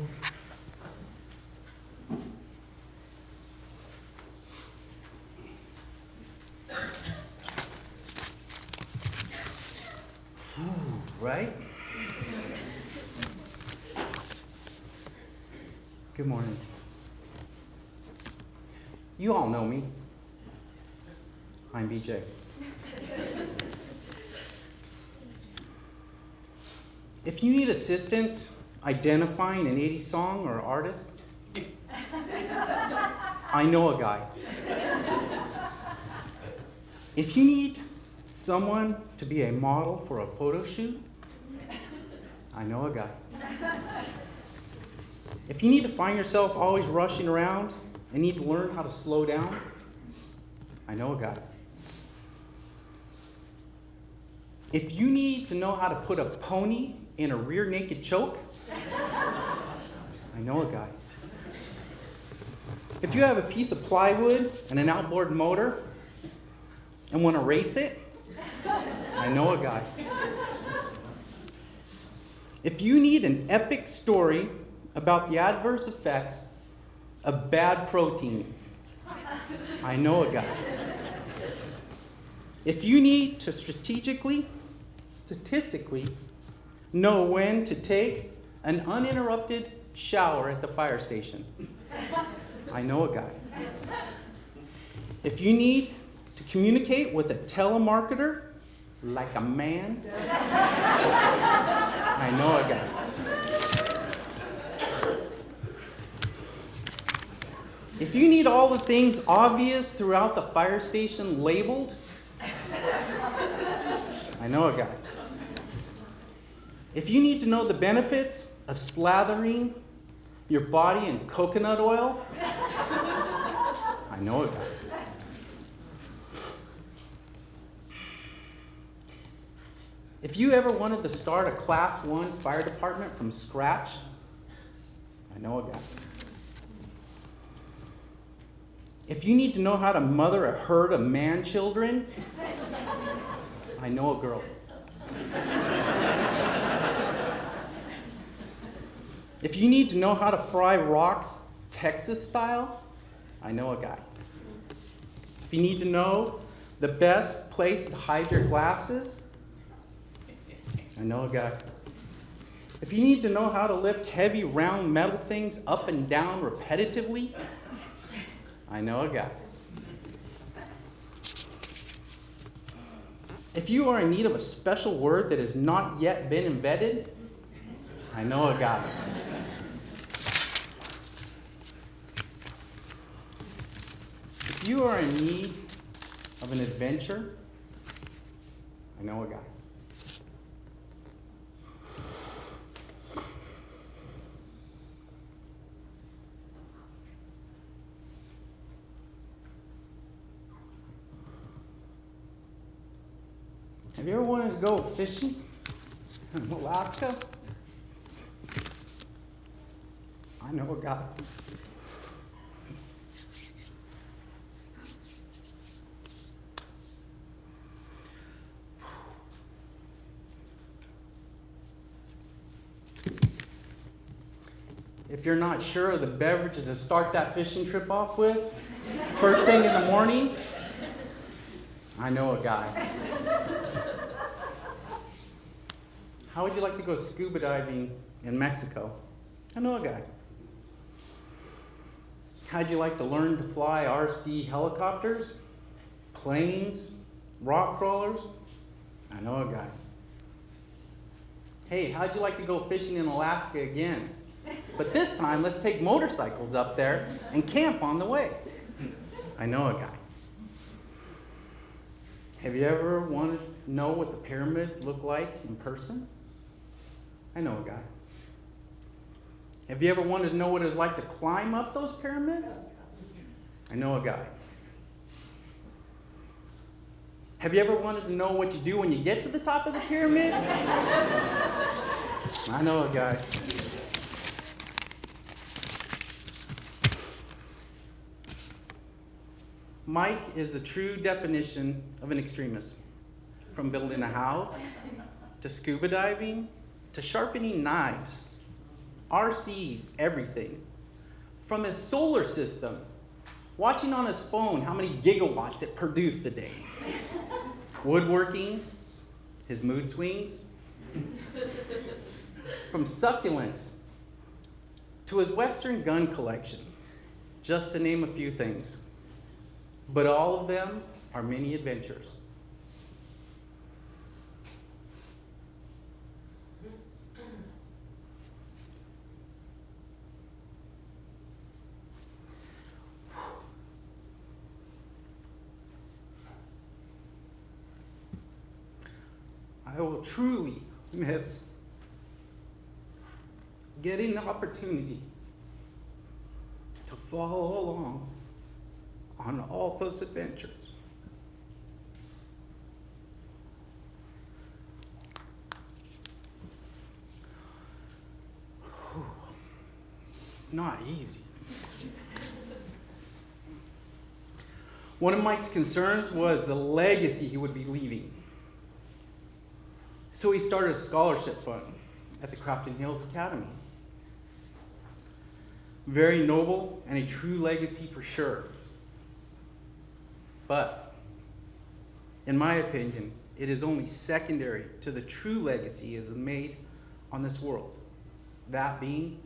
Right? Good morning. You all know me. I'm BJ. If you need assistance identifying an 80s song or artist, I know a guy. If you need someone to be a model for a photo shoot, I know a guy. If you need to find yourself always rushing around and need to learn how to slow down, I know a guy. If you need to know how to put a pony in a rear naked choke, I know a guy. If you have a piece of plywood and an outboard motor and want to race it, I know a guy. If you need an epic story about the adverse effects of bad protein, I know a guy. If you need to statistically know when to take an uninterrupted shower at the fire station, I know a guy. If you need to communicate with a telemarketer like a man. I know a guy. If you need all the things obvious throughout the fire station labeled, I know a guy. If you need to know the benefits of slathering your body in coconut oil, I know a guy. If you ever wanted to start a Class 1 fire department from scratch, I know a guy. If you need to know how to mother a herd of man-children, I know a girl. If you need to know how to fry rocks Texas style, I know a guy. If you need to know the best place to hide your glasses, I know a guy. If you need to know how to lift heavy round metal things up and down repetitively, I know a guy. If you are in need of a special word that has not yet been invented, I know a guy. If you are in need of an adventure, I know a guy. Have you ever wanted to go fishing in Alaska? I know a guy. If you're not sure of the beverages to start that fishing trip off with, first thing in the morning, I know a guy. How would you like to go scuba diving in Mexico? I know a guy. How'd you like to learn to fly RC helicopters, planes, rock crawlers? I know a guy. Hey, how'd you like to go fishing in Alaska again? But this time, let's take motorcycles up there and camp on the way. I know a guy. Have you ever wanted to know what the pyramids look like in person? I know a guy. Have you ever wanted to know what it was like to climb up those pyramids? I know a guy. Have you ever wanted to know what you do when you get to the top of the pyramids? I know a guy. Mike is the true definition of an extremist. From building a house, to scuba diving, to sharpening knives, RCs, everything. From his solar system, watching on his phone how many gigawatts it produced a day. Woodworking, his mood swings. From succulents to his Western gun collection, just to name a few things. But all of them are mini adventures. I will truly miss getting the opportunity to follow along on all those adventures. It's not easy. One of Mike's concerns was the legacy he would be leaving. So he started a scholarship fund at the Crafton Hills Academy. Very noble and a true legacy for sure. But, in my opinion, it is only secondary to the true legacy he has made on this world. That being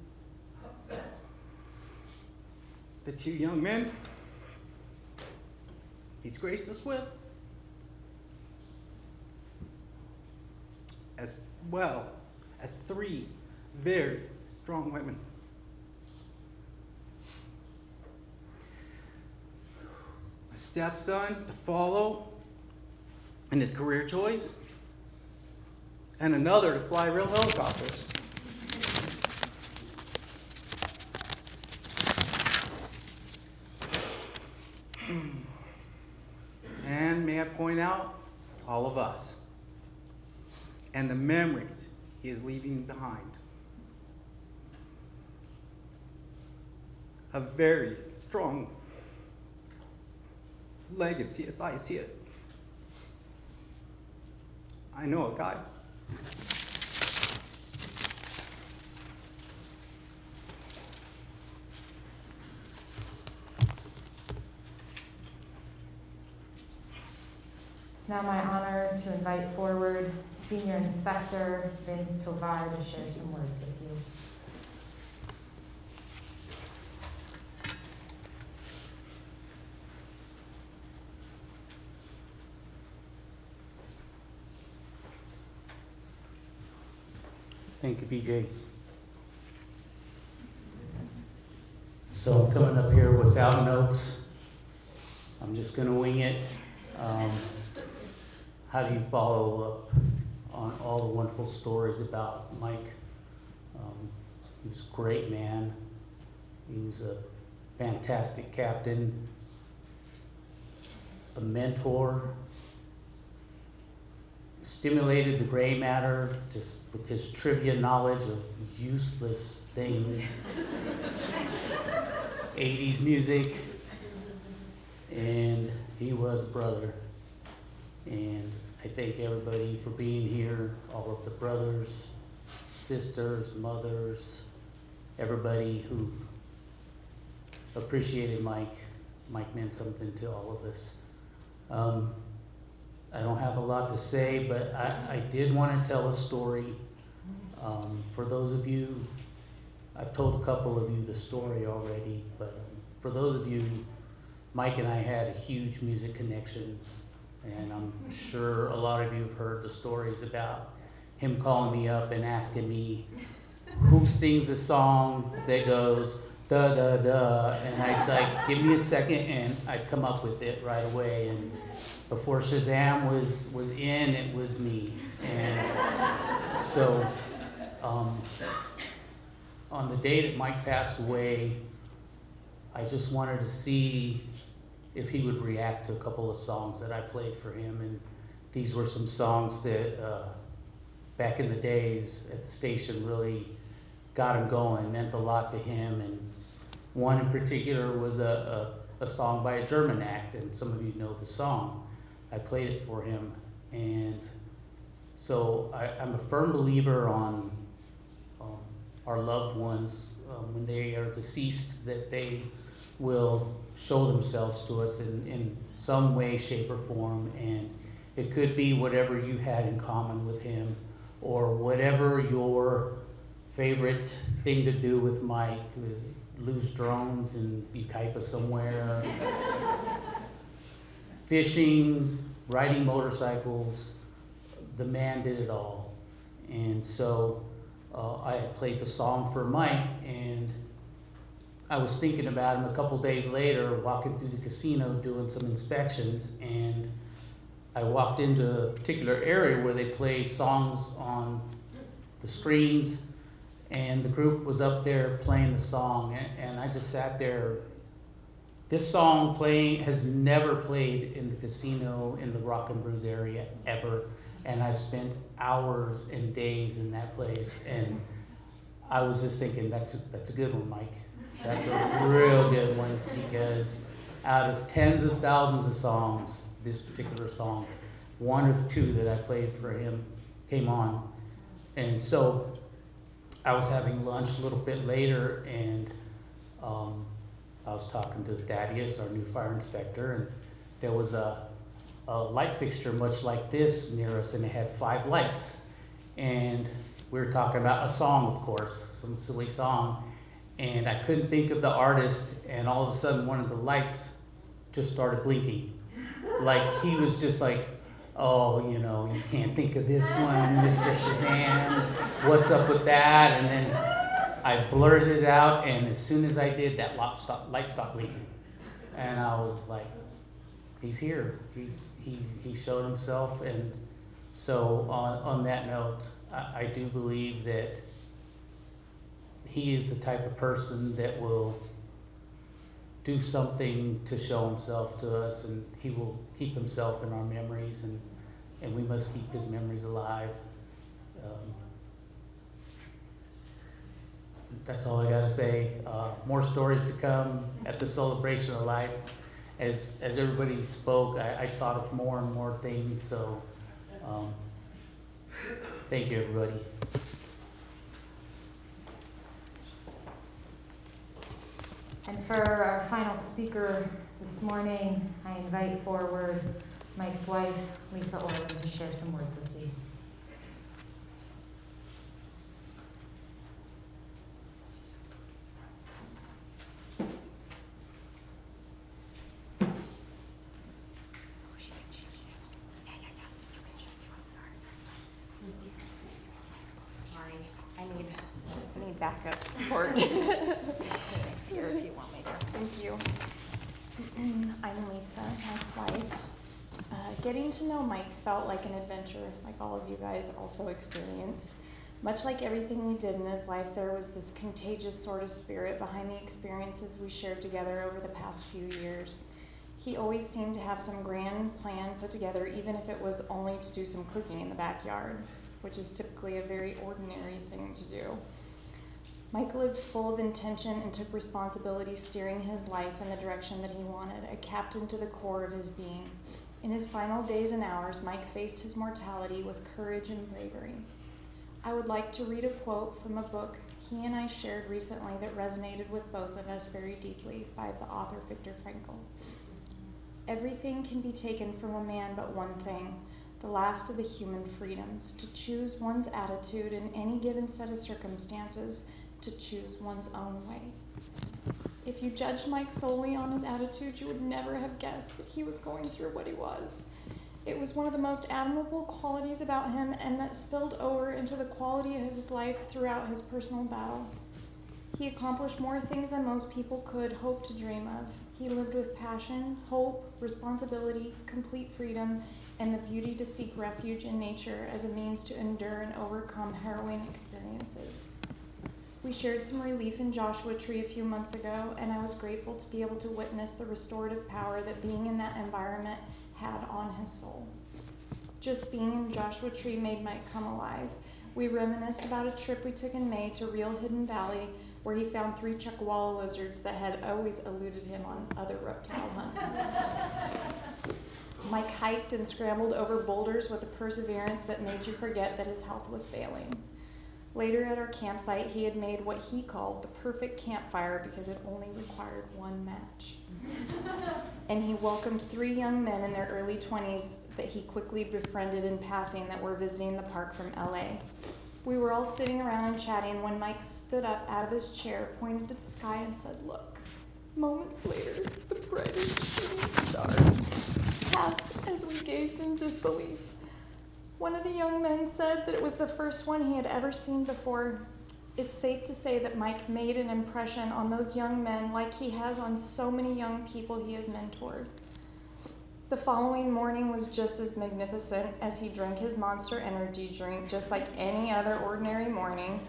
the two young men he's graced us with. as well as 3 very strong women. A stepson to follow in his career choice, and another to fly real helicopters. And may I point out, all of us, and the memories he is leaving behind. A very strong legacy as I see it. I know a guy. It's now my honor to invite forward Senior Inspector Vince Tovar to share some words with you. Thank you, BJ. So I'm coming up here without notes. I'm just going to wing it. How do you follow up on all the wonderful stories about Mike? He was a great man. He was a fantastic captain, a mentor, stimulated the gray matter just with his trivia knowledge of useless things, 80s music, and he was a brother. And I thank everybody for being here, all of the brothers, sisters, mothers, everybody who appreciated Mike. Mike meant something to all of us. I don't have a lot to say, but I did want to tell a story. For those of you, I've told a couple of you the story already, but for those of you, Mike and I had a huge music connection. And I'm sure a lot of you have heard the stories about him calling me up and asking me who sings the song that goes da da da, and I'd like, give me a second, and I'd come up with it right away. And before Shazam was in, it was me. And so on the day that Mike passed away, I just wanted to see if he would react to a couple of songs that I played for him. And these were some songs that back in the days at the station really got him going, meant a lot to him. And one in particular was a song by a German act, and some of you know the song. I played it for him. And so I'm a firm believer on our loved ones, when they are deceased, that they will show themselves to us in some way, shape, or form. And it could be whatever you had in common with him, or whatever your favorite thing to do with Mike was, lose drones in Yucaipa somewhere, fishing, riding motorcycles. The man did it all. And so I had played the song for Mike, and I was thinking about him a couple days later, walking through the casino doing some inspections, and I walked into a particular area where they play songs on the screens, and the group was up there playing the song, and I just sat there. This song has never played in the casino in the Rock and Brews area ever, and I've spent hours and days in that place, and I was just thinking, that's a good one, Mike. That's a real good one, because out of tens of thousands of songs, this particular song, one of two that I played for him came on. And so I was having lunch a little bit later, and I was talking to Thaddeus, our new fire inspector, and there was a light fixture much like this near us, and it had 5 lights. And we were talking about a song, of course, some silly song. And I couldn't think of the artist, and all of a sudden one of the lights just started blinking. Like he was just like, oh, you know, you can't think of this one, Mr. Shazam, what's up with that? And then I blurted it out, and as soon as I did, that light stopped blinking. And I was like, he's here. He showed himself. And so on that note, I do believe that he is the type of person that will do something to show himself to us, and he will keep himself in our memories, and we must keep his memories alive. That's all I gotta say. More stories to come at the Celebration of Life. As everybody spoke, I thought of more and more things, so thank you, everybody. And for our final speaker this morning, I invite forward Mike's wife, Lisa Orland, to share some words with you. Sorry, I need backup support. It's here if you want me to. Thank you. I'm Lisa, Mike's wife. Getting to know Mike felt like an adventure, like all of you guys also experienced. Much like everything he did in his life, there was this contagious sort of spirit behind the experiences we shared together over the past few years. He always seemed to have some grand plan put together, even if it was only to do some cooking in the backyard, which is typically a very ordinary thing to do. Mike lived full of intention and took responsibility, steering his life in the direction that he wanted, a captain to the core of his being. In his final days and hours, Mike faced his mortality with courage and bravery. I would like to read a quote from a book he and I shared recently that resonated with both of us very deeply, by the author Viktor Frankl. Everything can be taken from a man but one thing, the last of the human freedoms, to choose one's attitude in any given set of circumstances, to choose one's own way. If you judged Mike solely on his attitude, you would never have guessed that he was going through what he was. It was one of the most admirable qualities about him, and that spilled over into the quality of his life throughout his personal battle. He accomplished more things than most people could hope to dream of. He lived with passion, hope, responsibility, complete freedom, and the beauty to seek refuge in nature as a means to endure and overcome harrowing experiences. We shared some relief in Joshua Tree a few months ago, and I was grateful to be able to witness the restorative power that being in that environment had on his soul. Just being in Joshua Tree made Mike come alive. We reminisced about a trip we took in May to Real Hidden Valley, where he found 3 chuckwalla lizards that had always eluded him on other reptile hunts. Mike hiked and scrambled over boulders with a perseverance that made you forget that his health was failing. Later at our campsite, he had made what he called the perfect campfire because it only required one match. And he welcomed 3 young men in their early 20s that he quickly befriended in passing that were visiting the park from LA. We were all sitting around and chatting when Mike stood up out of his chair, pointed to the sky, and said, "Look." Moments later, the brightest shooting star passed as we gazed in disbelief. One of the young men said that it was the first one he had ever seen before. It's safe to say that Mike made an impression on those young men like he has on so many young people he has mentored. The following morning was just as magnificent as he drank his Monster Energy drink, just like any other ordinary morning.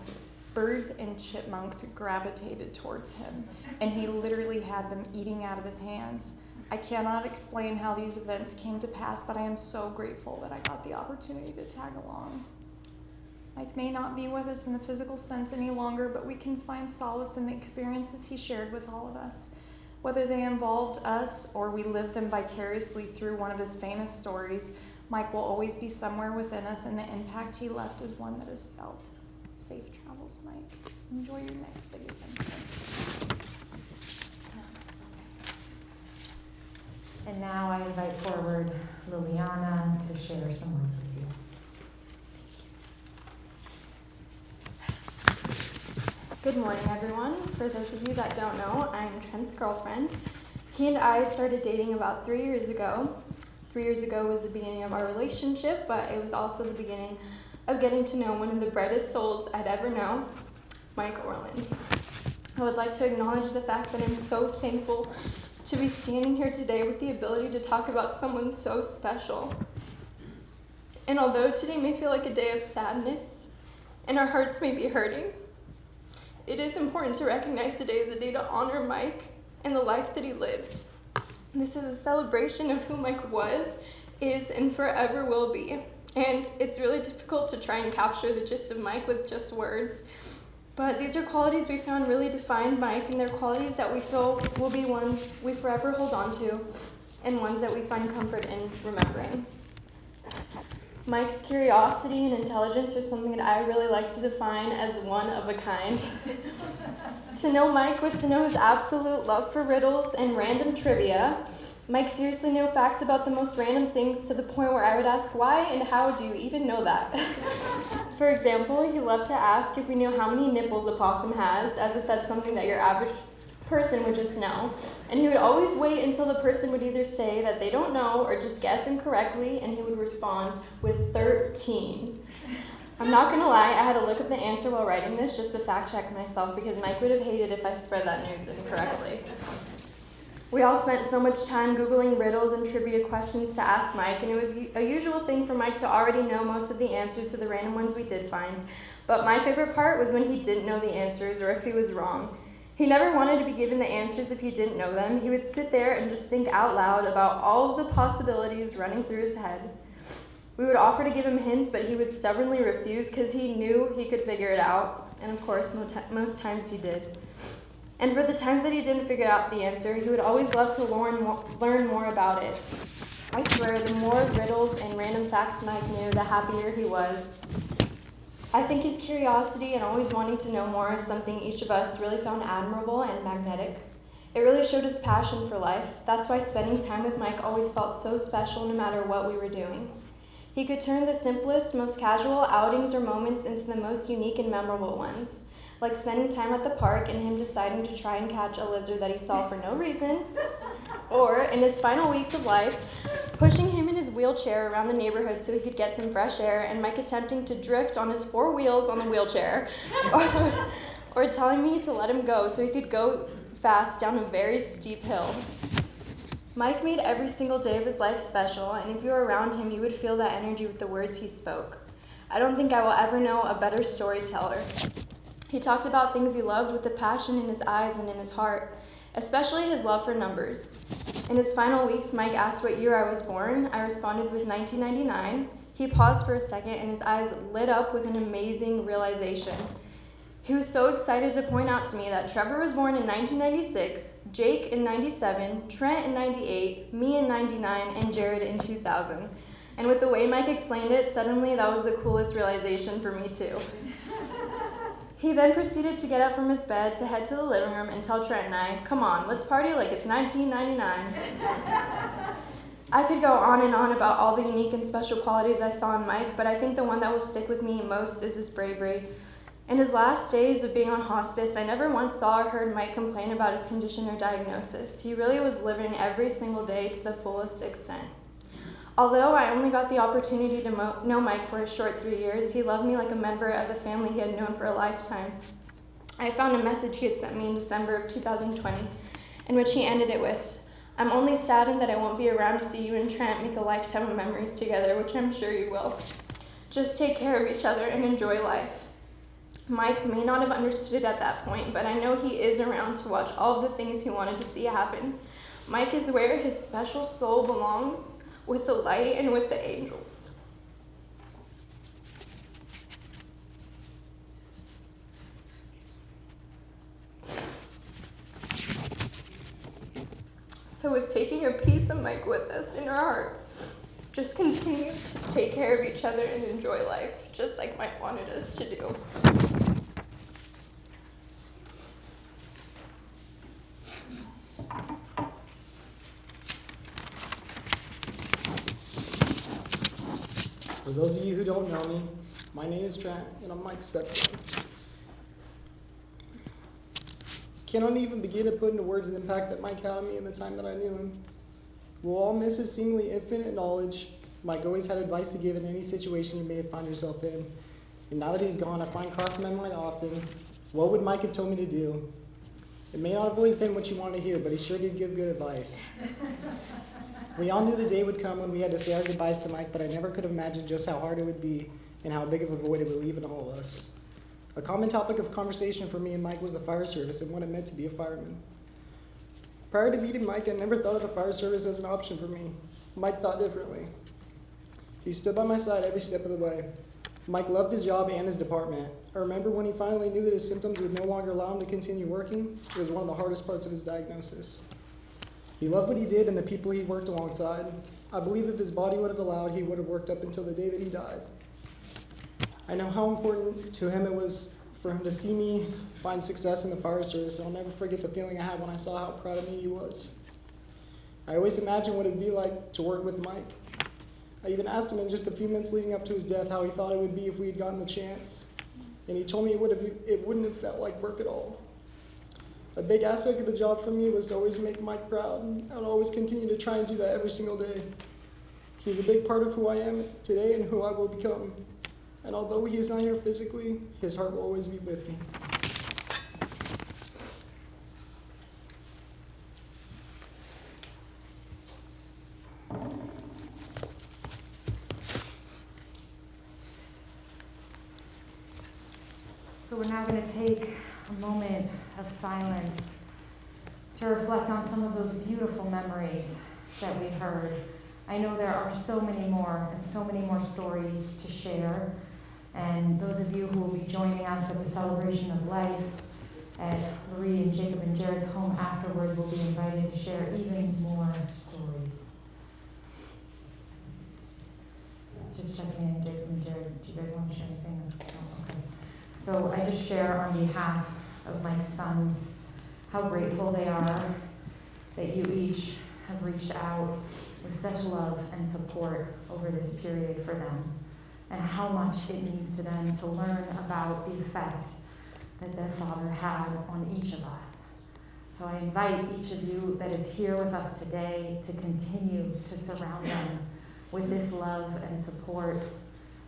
Birds and chipmunks gravitated towards him, and he literally had them eating out of his hands. I cannot explain how these events came to pass, but I am so grateful that I got the opportunity to tag along. Mike may not be with us in the physical sense any longer, but we can find solace in the experiences he shared with all of us. Whether they involved us or we lived them vicariously through one of his famous stories, Mike will always be somewhere within us, and the impact he left is one that is felt. Safe travels, Mike. Enjoy your next big adventure. And now I invite forward Liliana to share some words with you. Good morning, everyone. For those of you that don't know, I'm Trent's girlfriend. He and I started dating about 3 years ago. 3 years ago was the beginning of our relationship, but it was also the beginning of getting to know one of the brightest souls I'd ever known, Mike Orland. I would like to acknowledge the fact that I'm so thankful to be standing here today with the ability to talk about someone so special. And although today may feel like a day of sadness and our hearts may be hurting, it is important to recognize today as a day to honor Mike and the life that he lived. This is a celebration of who Mike was, is, and forever will be. And it's really difficult to try and capture the gist of Mike with just words. But these are qualities we found really defined Mike, and they're qualities that we feel will be ones we forever hold on to, and ones that we find comfort in remembering. Mike's curiosity and intelligence are something that I really like to define as one of a kind. To know Mike was to know his absolute love for riddles and random trivia. Mike seriously knew facts about the most random things to the point where I would ask, why and how do you even know that? For example, he loved to ask if we knew how many nipples a possum has, as if that's something that your average person would just know. And he would always wait until the person would either say that they don't know or just guess incorrectly, and he would respond with 13. I'm not gonna lie, I had to look up the answer while writing this just to fact check myself, because Mike would have hated if I spread that news incorrectly. We all spent so much time Googling riddles and trivia questions to ask Mike, and it was a usual thing for Mike to already know most of the answers to the random ones we did find. But my favorite part was when he didn't know the answers or if he was wrong. He never wanted to be given the answers if he didn't know them. He would sit there and just think out loud about all of the possibilities running through his head. We would offer to give him hints, but he would stubbornly refuse because he knew he could figure it out. And of course, most times he did. And for the times that he didn't figure out the answer, he would always love to learn more about it. I swear, the more riddles and random facts Mike knew, the happier he was. I think his curiosity and always wanting to know more is something each of us really found admirable and magnetic. It really showed his passion for life. That's why spending time with Mike always felt so special no matter what we were doing. He could turn the simplest, most casual outings or moments into the most unique and memorable ones, like spending time at the park and him deciding to try and catch a lizard that he saw for no reason, or in his final weeks of life, pushing him in his wheelchair around the neighborhood so he could get some fresh air, and Mike attempting to drift on his 4 wheels on the wheelchair, or telling me to let him go so he could go fast down a very steep hill. Mike made every single day of his life special, and if you were around him, you would feel that energy with the words he spoke. I don't think I will ever know a better storyteller. He talked about things he loved with the passion in his eyes and in his heart, especially his love for numbers. In his final weeks, Mike asked what year I was born. I responded with 1999. He paused for a second, and his eyes lit up with an amazing realization. He was so excited to point out to me that Trevor was born in 1996, Jake in 97, Trent in 98, me in 99, and Jared in 2000. And with the way Mike explained it, suddenly that was the coolest realization for me too. He then proceeded to get up from his bed to head to the living room and tell Trent and I, "Come on, let's party like it's 1999. I could go on and on about all the unique and special qualities I saw in Mike, but I think the one that will stick with me most is his bravery. In his last days of being on hospice, I never once saw or heard Mike complain about his condition or diagnosis. He really was living every single day to the fullest extent. Although I only got the opportunity to know Mike for a short 3 years, he loved me like a member of the family he had known for a lifetime. I found a message he had sent me in December of 2020, in which he ended it with, "I'm only saddened that I won't be around to see you and Trent make a lifetime of memories together, which I'm sure you will. Just take care of each other and enjoy life." Mike may not have understood it at that point, but I know he is around to watch all of the things he wanted to see happen. Mike is where his special soul belongs, with the light and with the angels. So with taking a piece of Mike with us in our hearts, just continue to take care of each other and enjoy life, just like Mike wanted us to do. For those of you who don't know me, my name is Trent, and I'm Mike's stepson. Cannot even begin to put into words the impact that Mike had on me in the time that I knew him. We'll all miss his seemingly infinite knowledge. Mike always had advice to give in any situation you may have found yourself in. And now that he's gone, I find crossing my mind often, what would Mike have told me to do? It may not have always been what you wanted to hear, but he sure did give good advice. We all knew the day would come when we had to say our goodbyes to Mike, but I never could have imagined just how hard it would be and how big of a void it would leave in all of us. A common topic of conversation for me and Mike was the fire service and what it meant to be a fireman. Prior to meeting Mike, I never thought of the fire service as an option for me. Mike thought differently. He stood by my side every step of the way. Mike loved his job and his department. I remember when he finally knew that his symptoms would no longer allow him to continue working. It was one of the hardest parts of his diagnosis. He loved what he did and the people he worked alongside. I believe if his body would have allowed, he would have worked up until the day that he died. I know how important to him it was for him to see me find success in the fire service, and I'll never forget the feeling I had when I saw how proud of me he was. I always imagined what it would be like to work with Mike. I even asked him in just the few minutes leading up to his death how he thought it would be if we had gotten the chance, and he told me it wouldn't have felt like work at all. A big aspect of the job for me was to always make Mike proud. I would always continue to try and do that every single day. He's a big part of who I am today and who I will become. And although he is not here physically, his heart will always be with me. So we're now going to take a moment of silence to reflect on some of those beautiful memories that we heard. I know there are so many more and so many more stories to share. And those of you who will be joining us at the celebration of life at Marie and Jacob and Jared's home afterwards will be invited to share even more stories. Just checking in, Jacob and Jared, do you guys want to share anything? No? Okay. So I just share on behalf of my sons how grateful they are that you each have reached out with such love and support over this period for them, and how much it means to them to learn about the effect that their father had on each of us. So I invite each of you that is here with us today to continue to surround them with this love and support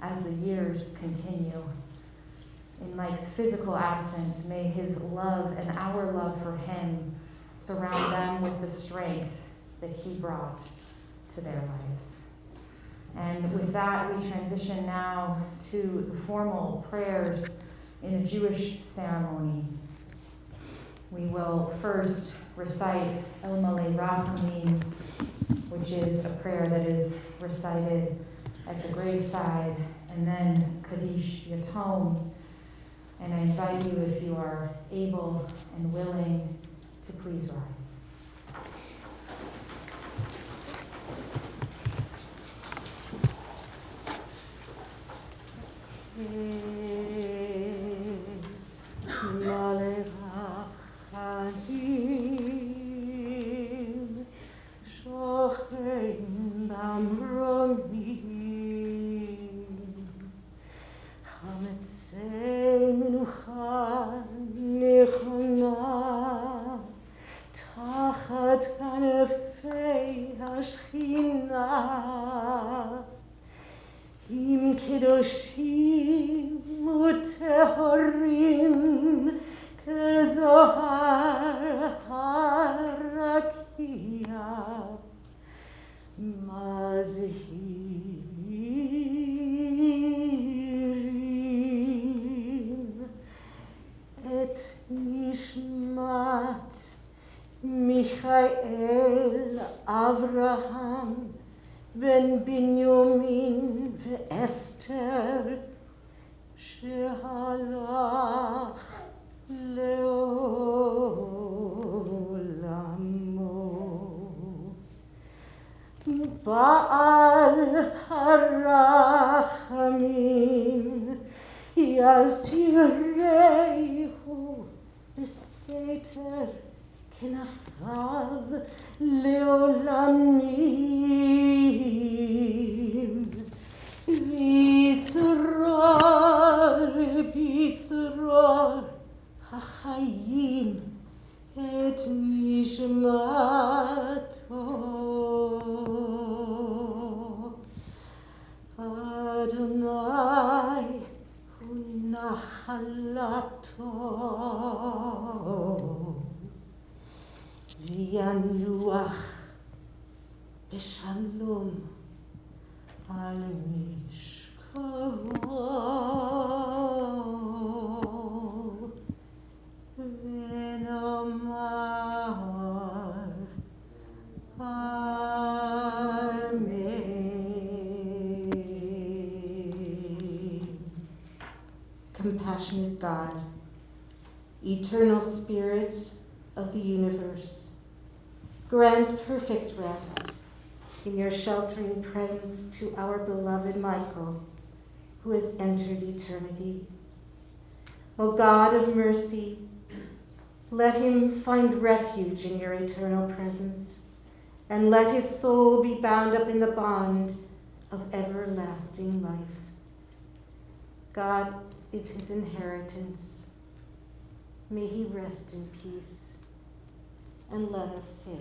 as the years continue. In Mike's physical absence, may his love and our love for him surround them with the strength that he brought to their lives. And with that, we transition now to the formal prayers in a Jewish ceremony. We will first recite El Malei Rachamim, which is a prayer that is recited at the graveside, and then Khadija Tom. And I invite you, if you are able and willing, to please rise. תחת כנפי השכינה עם קדושים וטהורים כזוהר הרקיע מזהירים את נשמת מיכאל, אברהם, בן בנימין ואסתר, שהלך לעולמו. בעל הרחמים, יזתירהו בסתר, כנפיו לעולמים, ויצרור החיים את נשמתו. חי הוא נחלתו וינוח בשלום על משכבו ונאמר Amen. Compassionate God, eternal Spirit of the universe, grant perfect rest in your sheltering presence to our beloved Michael, who has entered eternity. O God of mercy, let him find refuge in your eternal presence, and let his soul be bound up in the bond of everlasting life. God is his inheritance. May he rest in peace. And let us say,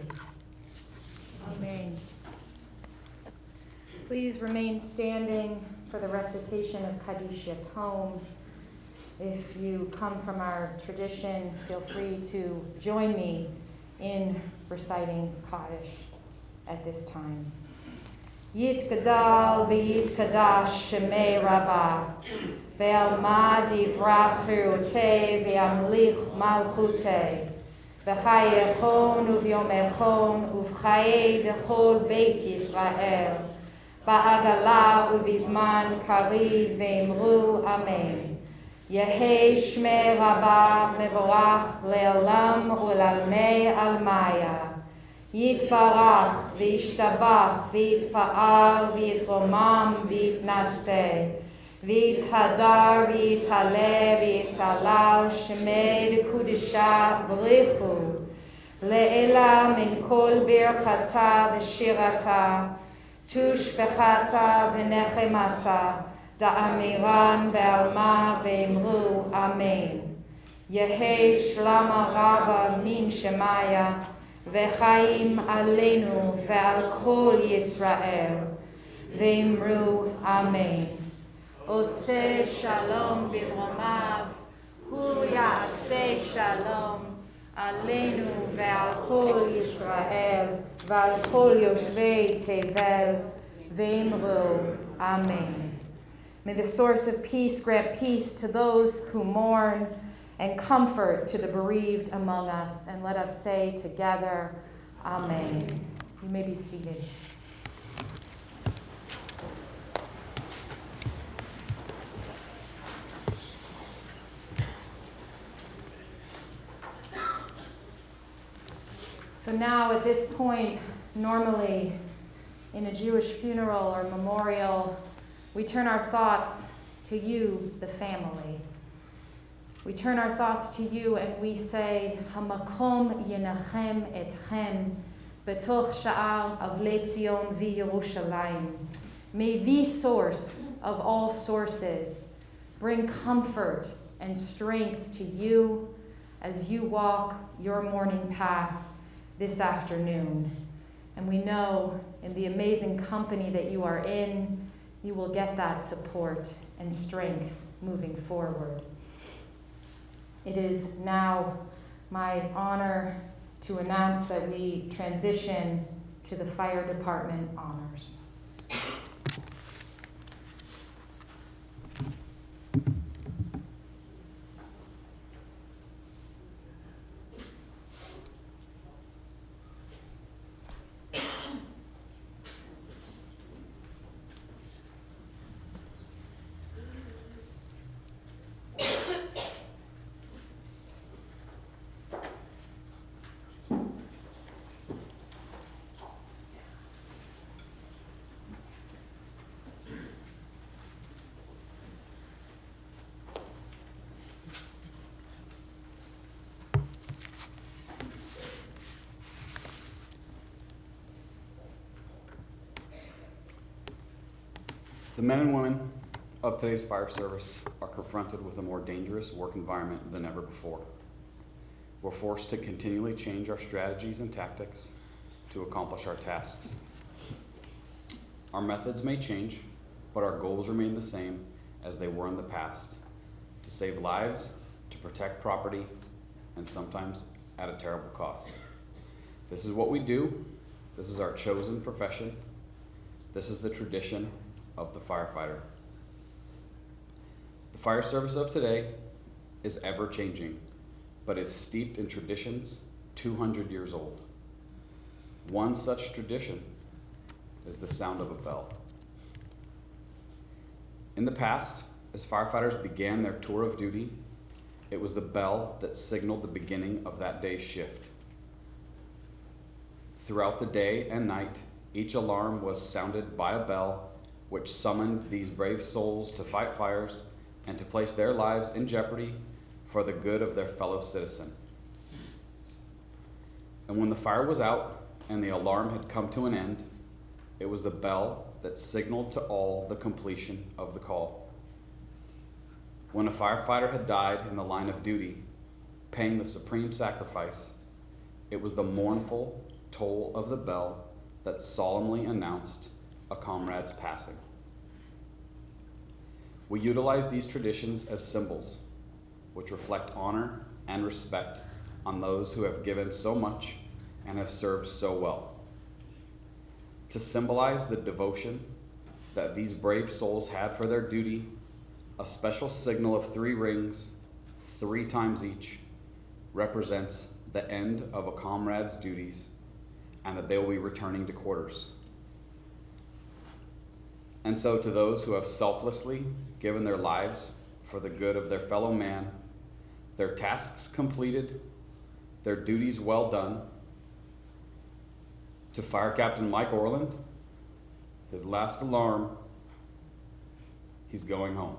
Amen. Please remain standing for the recitation of Khadija Tom. If you come from our tradition, feel free to join me in reciting Kaddish at this time. Yitgadal v'yitkadash shemei Rabbah, ve'alma divrach hirutei ve'amlich malchutei, v'chayechon uv'yomechon uv'chaye dechol beit Yisrael, ba'agala uv'izman kariv ve'imru Amen. Yehi shmei Rabbah mevorach le'olam u'lalmei almaya. Yitbarach v'yishtabach v'yitpa'ar v'yitromam v'yitnaseh v'yithadar v'yitale v'yitalal shmei d'kudisha b'richu le'ela min kol birchata v'shirata tushbechata v'nechemata da'amiran be'alma ve'imru Amen. Yehi shlama rabba min shemaya V'chaim aleinu ve'al kol Yisrael, ve'imru Amen. Oseh shalom b'mromav, hu ya'aseh shalom, aleinu ve'al kol Yisrael, ve'al kol yoshvei tevel, ve'imru Amen. May the source of peace grant peace to those who mourn, and comfort to the bereaved among us. And let us say together, Amen. You may be seated. So now at this point, normally in a Jewish funeral or memorial, we turn our thoughts to you, the family. We turn our thoughts to you and we say, Hamakom yenachem etchem betoch sha'ar avlei Tzion v'Yerushalayim. May the source of all sources bring comfort and strength to you as you walk your morning path this afternoon. And we know in the amazing company that you are in, you will get that support and strength moving forward. It is now my honor to announce that we transition to the Fire Department honors. The men and women of today's fire service are confronted with a more dangerous work environment than ever before. We're forced to continually change our strategies and tactics to accomplish our tasks. Our methods may change, but our goals remain the same as they were in the past: to save lives, to protect property, and sometimes at a terrible cost. This is what we do. This is our chosen profession. This is the tradition of the firefighter. The fire service of today is ever changing, but is steeped in traditions 200 years old. One such tradition is the sound of a bell. In the past, as firefighters began their tour of duty, it was the bell that signaled the beginning of that day's shift. Throughout the day and night, each alarm was sounded by a bell which summoned these brave souls to fight fires and to place their lives in jeopardy for the good of their fellow citizen. And when the fire was out and the alarm had come to an end, it was the bell that signaled to all the completion of the call. When a firefighter had died in the line of duty, paying the supreme sacrifice, it was the mournful toll of the bell that solemnly announced a comrade's passing. We utilize these traditions as symbols, which reflect honor and respect on those who have given so much and have served so well. To symbolize the devotion that these brave souls had for their duty, a special signal of 3 rings, 3 times each, represents the end of a comrade's duties and that they will be returning to quarters. And so to those who have selflessly given their lives for the good of their fellow man, their tasks completed, their duties well done, to Fire Captain Mike Orland, his last alarm, he's going home.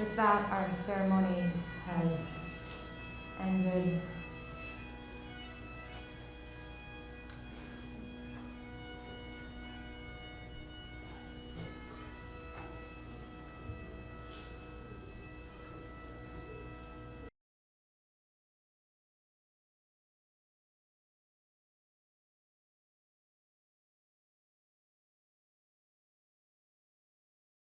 With that, our ceremony